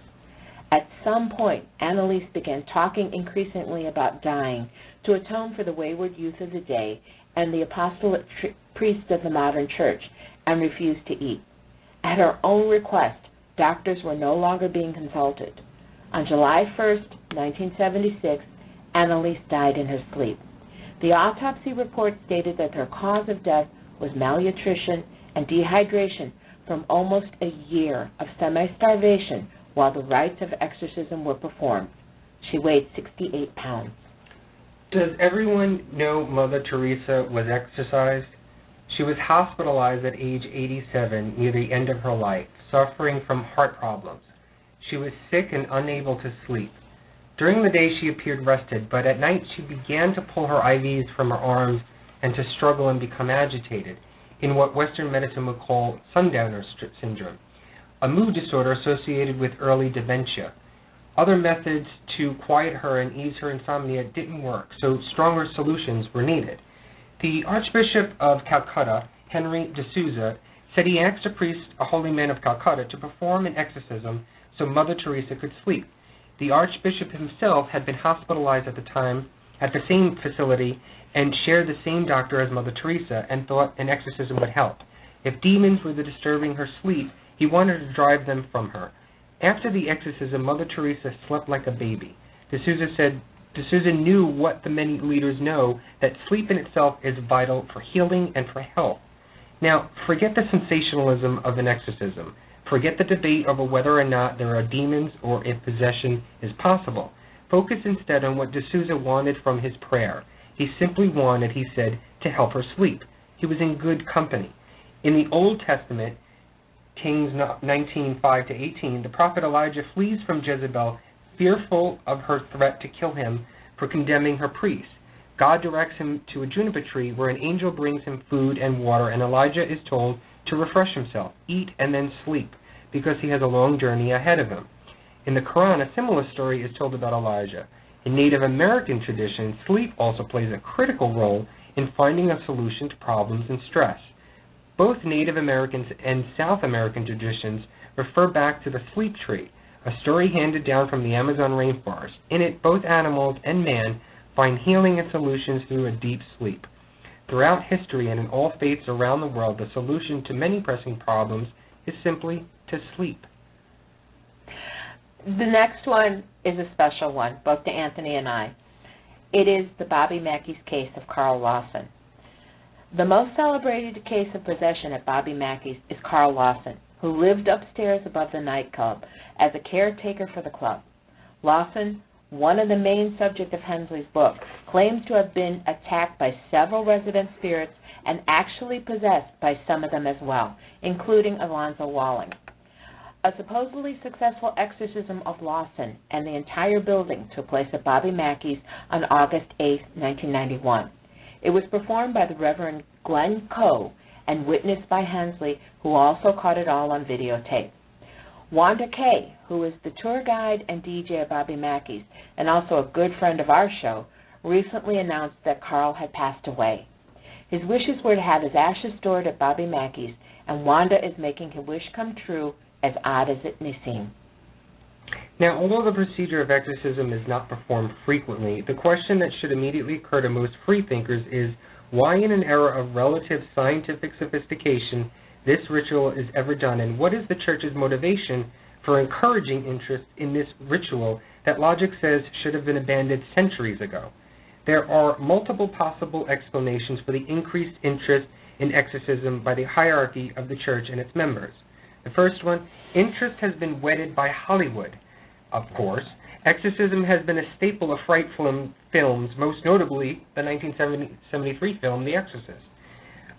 At some point, Anneliese began talking increasingly about dying to atone for the wayward youth of the day and the apostolic priests of the modern church, and refused to eat. At her own request, doctors were no longer being consulted. On July 1st, 1976, Anneliese died in her sleep. The autopsy report stated that her cause of death was malnutrition and dehydration from almost a year of semi-starvation while the rites of exorcism were performed. She weighed 68 pounds. Does everyone know Mother Teresa was exorcised? She was hospitalized at age 87, near the end of her life, suffering from heart problems. She was sick and unable to sleep. During the day she appeared rested, but at night she began to pull her IVs from her arms and to struggle and become agitated, in what Western medicine would call sundowner syndrome, a mood disorder associated with early dementia. Other methods to quiet her and ease her insomnia didn't work, so stronger solutions were needed. The Archbishop of Calcutta, Henry de Souza, said he asked a priest, a holy man of Calcutta, to perform an exorcism so Mother Teresa could sleep. The Archbishop himself had been hospitalized at the time at the same facility and shared the same doctor as Mother Teresa and thought an exorcism would help. If demons were disturbing her sleep, he wanted to drive them from her. After the exorcism, Mother Teresa slept like a baby. De Souza said De Souza knew what the many leaders know, that sleep in itself is vital for healing and for health. Now, forget the sensationalism of an exorcism. Forget the debate over whether or not there are demons or if possession is possible. Focus instead on what De Souza wanted from his prayer. He simply wanted, he said, to help her sleep. He was in good company. In the Old Testament, Kings 19:5-18, the prophet Elijah flees from Jezebel, fearful of her threat to kill him for condemning her priests. God directs him to a juniper tree where an angel brings him food and water, and Elijah is told to refresh himself, eat, and then sleep, because he has a long journey ahead of him. In the Quran, a similar story is told about Elijah. In Native American tradition, sleep also plays a critical role in finding a solution to problems and stress. Both Native Americans and South American traditions refer back to the sleep tree, a story handed down from the Amazon rainforest. In it, both animals and man find healing and solutions through a deep sleep. Throughout history and in all faiths around the world, the solution to many pressing problems is simply to sleep. The next one is a special one, both to Anthony and I. It is the Bobby Mackey's case of Carl Lawson. The most celebrated case of possession at Bobby Mackey's is Carl Lawson, who lived upstairs above the nightclub as a caretaker for the club. Lawson, one of the main subjects of Hensley's book, claims to have been attacked by several resident spirits and actually possessed by some of them as well, including Alonzo Walling. A supposedly successful exorcism of Lawson and the entire building took place at Bobby Mackey's on August 8, 1991. It was performed by the Reverend Glenn Coe and witnessed by Hensley, who also caught it all on videotape. Wanda Kay, who is the tour guide and DJ at Bobby Mackey's and also a good friend of our show, recently announced that Carl had passed away. His wishes were to have his ashes stored at Bobby Mackey's, and Wanda is making his wish come true, as odd as it may seem. Now, although the procedure of exorcism is not performed frequently, the question that should immediately occur to most freethinkers is why in an era of relative scientific sophistication this ritual is ever done, and what is the Church's motivation for encouraging interest in this ritual that logic says should have been abandoned centuries ago? There are multiple possible explanations for the increased interest in exorcism by the hierarchy of the Church and its members. The first one, interest has been wedded by Hollywood. Of course, exorcism has been a staple of fright films, most notably the 1973 film The Exorcist.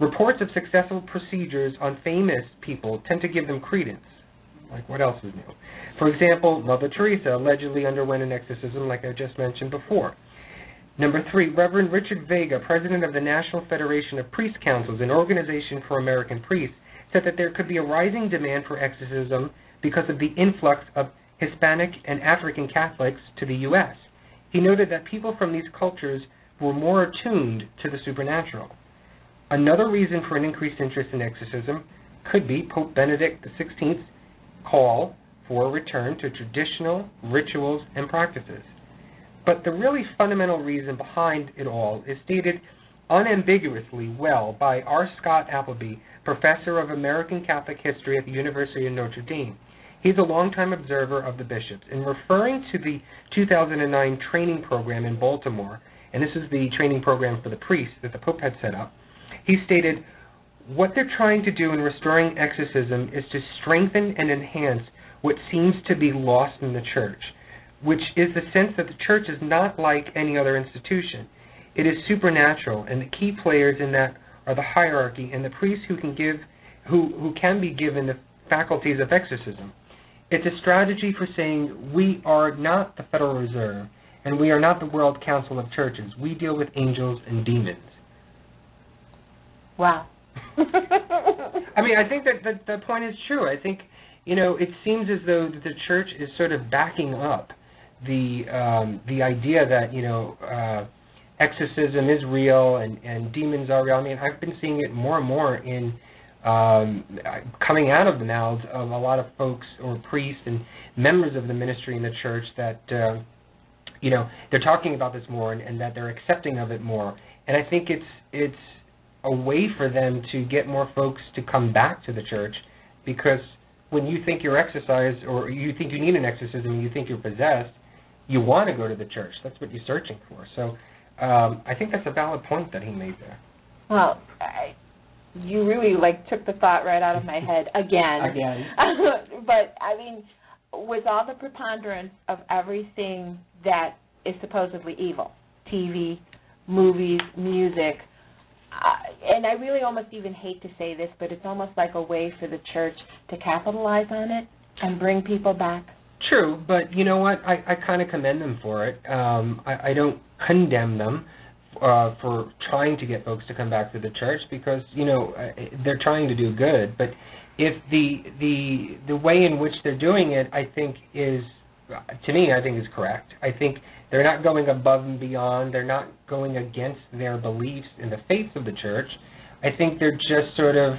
Reports of successful procedures on famous people tend to give them credence. Like, what else is new? For example, Mother Teresa allegedly underwent an exorcism, like I just mentioned before. Number 3, Reverend Richard Vega, president of the National Federation of Priest Councils, an organization for American priests, said that there could be a rising demand for exorcism because of the influx of Hispanic and African Catholics to the U.S. He noted that people from these cultures were more attuned to the supernatural. Another reason for an increased interest in exorcism could be Pope Benedict XVI's call for a return to traditional rituals and practices. But the really fundamental reason behind it all is stated unambiguously well by R. Scott Appleby, professor of American Catholic history at the University of Notre Dame. He's a longtime observer of the bishops. In referring to the 2009 training program in Baltimore, and this is the training program for the priests that the Pope had set up, he stated, what they're trying to do in restoring exorcism is to strengthen and enhance what seems to be lost in the Church, which is the sense that the Church is not like any other institution. It is supernatural, and the key players in that are the hierarchy and the priests who can be given the faculties of exorcism. It's a strategy for saying we are not the Federal Reserve and we are not the World Council of Churches. We deal with angels and demons. Wow. I mean, I think that the point is true. I think, it seems as though the Church is sort of backing up the idea that, exorcism is real and demons are real. I mean, I've been seeing it more and more in coming out of the mouths of a lot of folks or priests and members of the ministry in the Church that, they're talking about this more and that they're accepting of it more. And I think it's a way for them to get more folks to come back to the Church, because when you think you're exorcised or you think you need an exorcism, you think you're possessed, you want to go to the Church. That's what you're searching for. So I think that's a valid point that he made there. Well, you really took the thought right out of my head again. But I mean, with all the preponderance of everything that is supposedly evil, TV, movies, music, and I really almost even hate to say this, but it's almost like a way for the church to capitalize on it and bring people back. True, but you know what? I kind of commend them for it. I don't condemn them for trying to get folks to come back to the church, because they're trying to do good. But if the way in which they're doing it, I think is correct. I think they're not going above and beyond. They're not going against their beliefs in the faith of the church. I think they're just sort of,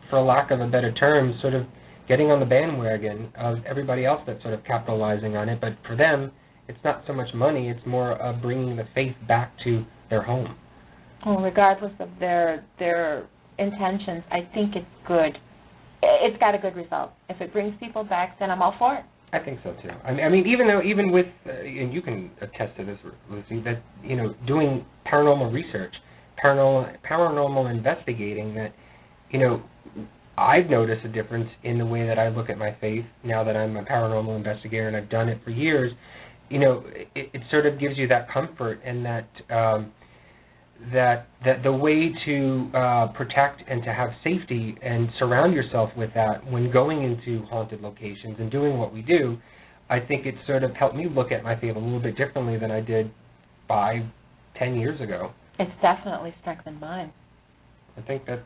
for lack of a better term, sort of getting on the bandwagon of everybody else that's sort of capitalizing on it. But for them, it's not so much money, it's more of bringing the faith back to their home. Well, regardless of their intentions, I think it's good. It's got a good result. If it brings people back, then I'm all for it. I think so too. I mean, even with, and you can attest to this, Luci, that doing paranormal research, paranormal investigating, that I've noticed a difference in the way that I look at my faith now that I'm a paranormal investigator and I've done it for years. It sort of gives you that comfort, and that the way to protect and to have safety and surround yourself with that when going into haunted locations and doing what we do, I think it sort of helped me look at my faith a little bit differently than I did 5-10 years ago. It's definitely strengthened mine. I think that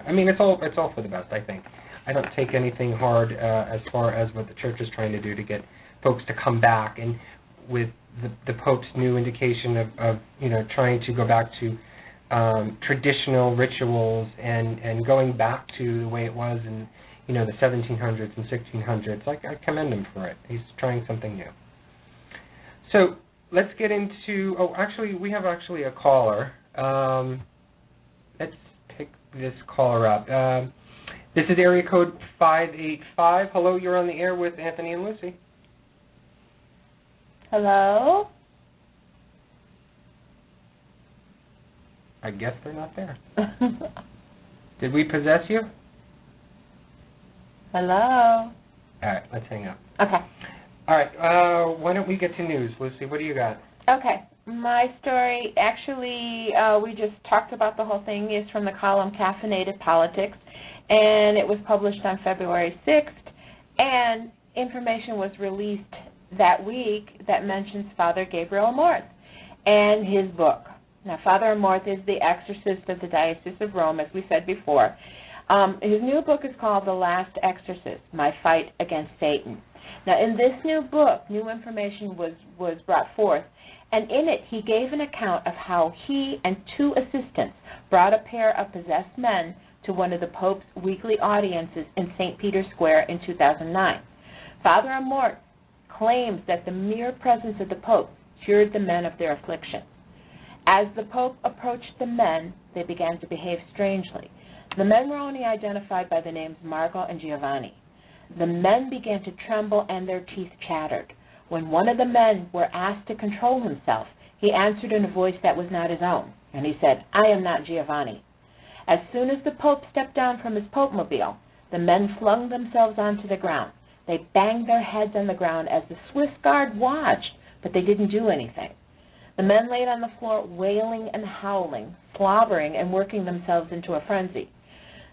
I mean, it's all for the best, I think. I don't take anything hard as far as what the church is trying to do to get folks to come back, and with the Pope's new indication of trying to go back to traditional rituals and going back to the way it was in the 1700s and 1600s. I commend him for it. He's trying something new. So let's get into. Oh, actually, we have a caller. Let's pick this caller up. This is area code 585. Hello, you're on the air with Anthony and Luci. Hello? I guess they're not there. Did we possess you? Hello? All right, let's hang up. Okay. All right, why don't we get to news? Luci, what do you got? Okay. My story, actually, we just talked about the whole thing, is from the column Caffeinated Politics, and it was published on February 6th, and information was released that week that mentions Father Gabriel Amorth and his book. Now, Father Amorth is the exorcist of the Diocese of Rome, as we said before. His new book is called The Last Exorcist, My Fight Against Satan. Now, in this new book, new information was brought forth, and in it he gave an account of how he and 2 assistants brought a pair of possessed men to one of the Pope's weekly audiences in St. Peter's Square in 2009. Father Amorth claims that the mere presence of the Pope cured the men of their affliction. As the Pope approached the men, they began to behave strangely. The men were only identified by the names Marco and Giovanni. The men began to tremble and their teeth chattered. When one of the men were asked to control himself, he answered in a voice that was not his own, and he said, "I am not Giovanni." As soon as the Pope stepped down from his Pope-mobile, the men flung themselves onto the ground. They banged their heads on the ground as the Swiss guard watched, but they didn't do anything. The men laid on the floor wailing and howling, slobbering and working themselves into a frenzy.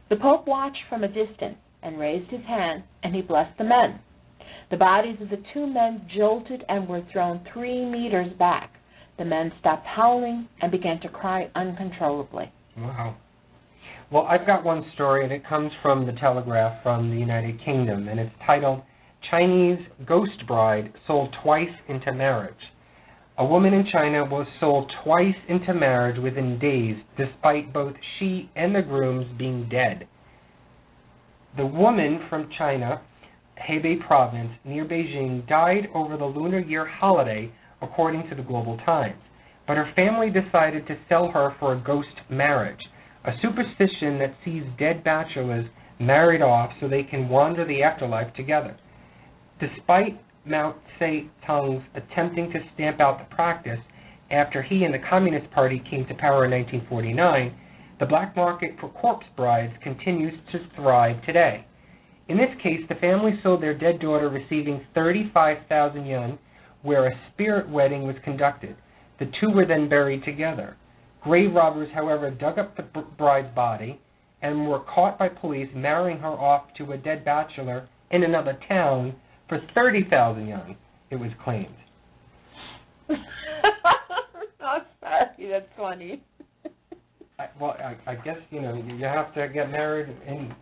The Pope watched from a distance and raised his hand, and he blessed the men. The bodies of the 2 men jolted and were thrown 3 meters back. The men stopped howling and began to cry uncontrollably. Wow. Well, I've got one story, and it comes from the Telegraph from the United Kingdom, and it's titled, Chinese Ghost Bride Sold Twice into Marriage. A woman in China was sold twice into marriage within days, despite both she and the grooms being dead. The woman from China, Hebei province, near Beijing, died over the Lunar Year holiday, according to the Global Times, but her family decided to sell her for a ghost marriage, a superstition that sees dead bachelors married off so they can wander the afterlife together. Despite Mao Zedong's attempting to stamp out the practice after he and the Communist Party came to power in 1949, the black market for corpse brides continues to thrive today. In this case, the family sold their dead daughter receiving 35,000 yuan, where a spirit wedding was conducted. The 2 were then buried together. Grave robbers, however, dug up the bride's body and were caught by police marrying her off to a dead bachelor in another town for 30,000 yuan, it was claimed. Oh, sorry, that's funny. I guess, you have to get married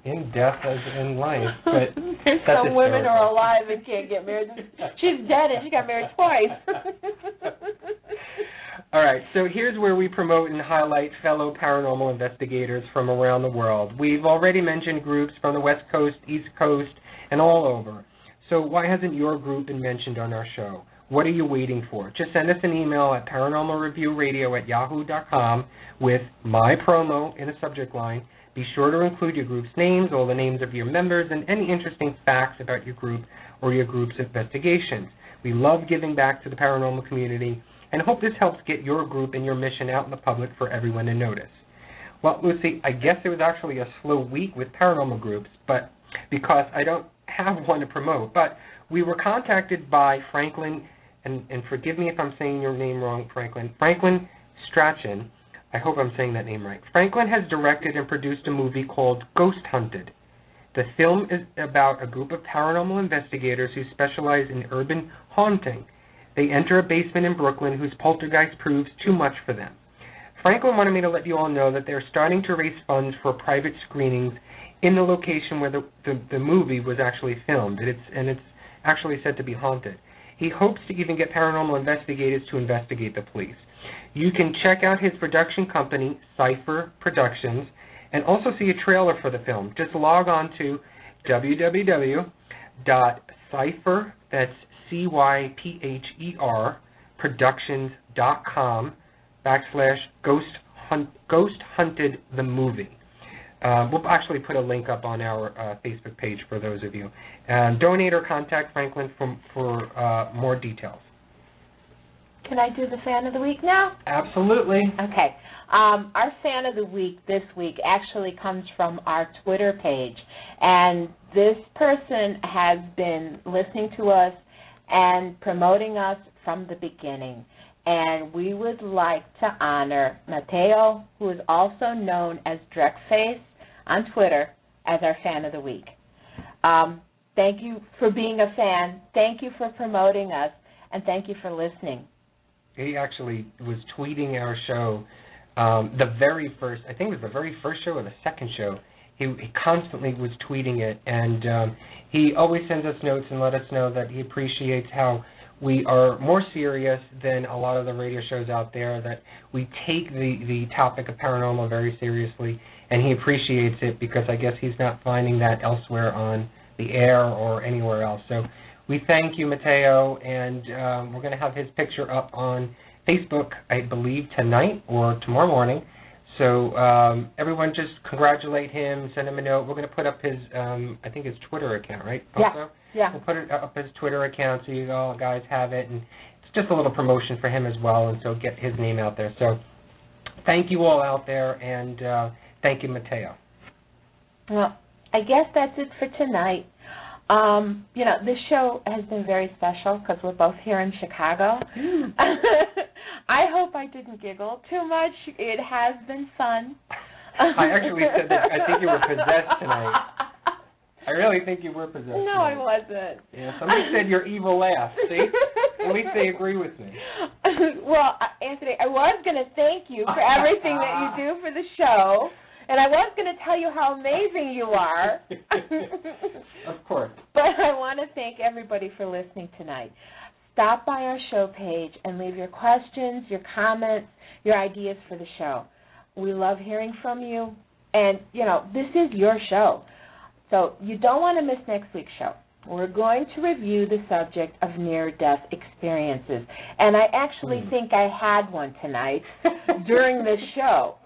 in death as in life. But there's some women who are alive and can't get married. She's dead and she got married twice. All right, so here's where we promote and highlight fellow paranormal investigators from around the world. We've already mentioned groups from the West Coast, East Coast, and all over. So why hasn't your group been mentioned on our show? What are you waiting for? Just send us an email at paranormalreviewradio@yahoo.com with my promo in the subject line. Be sure to include your group's names, all the names of your members, and any interesting facts about your group or your group's investigations. We love giving back to the paranormal community and hope this helps get your group and your mission out in the public for everyone to notice. Well, Luci, I guess it was actually a slow week with paranormal groups, but because I don't have one to promote, but we were contacted by Franklin, and forgive me if I'm saying your name wrong, Franklin Strachan. I hope I'm saying that name right. Franklin has directed and produced a movie called Ghost Hunted. The film is about a group of paranormal investigators who specialize in urban haunting. They enter a basement in Brooklyn whose poltergeist proves too much for them. Franklin wanted me to let you all know that they're starting to raise funds for private screenings in the location where the movie was actually filmed, and it's actually said to be haunted. He hopes to even get paranormal investigators to investigate the police. You can check out his production company, Cypher Productions, and also see a trailer for the film. Just log on to www.cypher, that's CYPHER, productions.com/Ghost Hunted the Movie. We'll actually put a link up on our Facebook page for those of you. Donate or contact Franklin for more details. Can I do the fan of the week now? Absolutely. Okay. Our fan of the week this week actually comes from our Twitter page. And this person has been listening to us and promoting us from the beginning. And we would like to honor Mateo, who is also known as Drekface on Twitter, as our fan of the week. Thank you for being a fan. Thank you for promoting us. And thank you for listening. He actually was tweeting our show, the very first, I think it was the very first show or the second show. He constantly was tweeting it, and he always sends us notes and let us know that he appreciates how we are more serious than a lot of the radio shows out there, that we take the topic of paranormal very seriously, and he appreciates it because I guess he's not finding that elsewhere on the air or anywhere else. So we thank you, Mateo, and we're going to have his picture up on Facebook, I believe, tonight or tomorrow morning. So everyone just congratulate him, send him a note. We're going to put up his, I think his Twitter account, right? Also? Yeah. We'll put it up his Twitter account so you all guys have it, and it's just a little promotion for him as well, and so get his name out there. So thank you all out there, and thank you, Mateo. Well, I guess that's it for tonight. This show has been very special because we're both here in Chicago. I hope I didn't giggle too much. It has been fun. I actually said that I think you were possessed tonight. I really think you were possessed No, tonight. I wasn't. Yeah, somebody said your evil laugh. See? At least they agree with me. Well, Anthony, I was going to thank you for everything that you do for the show. And I was going to tell you how amazing you are. Of course. But I want to thank everybody for listening tonight. Stop by our show page and leave your questions, your comments, your ideas for the show. We love hearing from you. And, this is your show. So you don't want to miss next week's show. We're going to review the subject of near-death experiences. And I actually think I had one tonight during this show.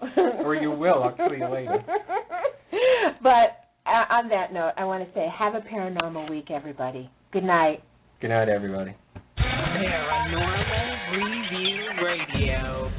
Or you will. I'll tell you later. But on that note, I want to say have a paranormal week, everybody. Good night. Good night, everybody. Paranormal Review Radio.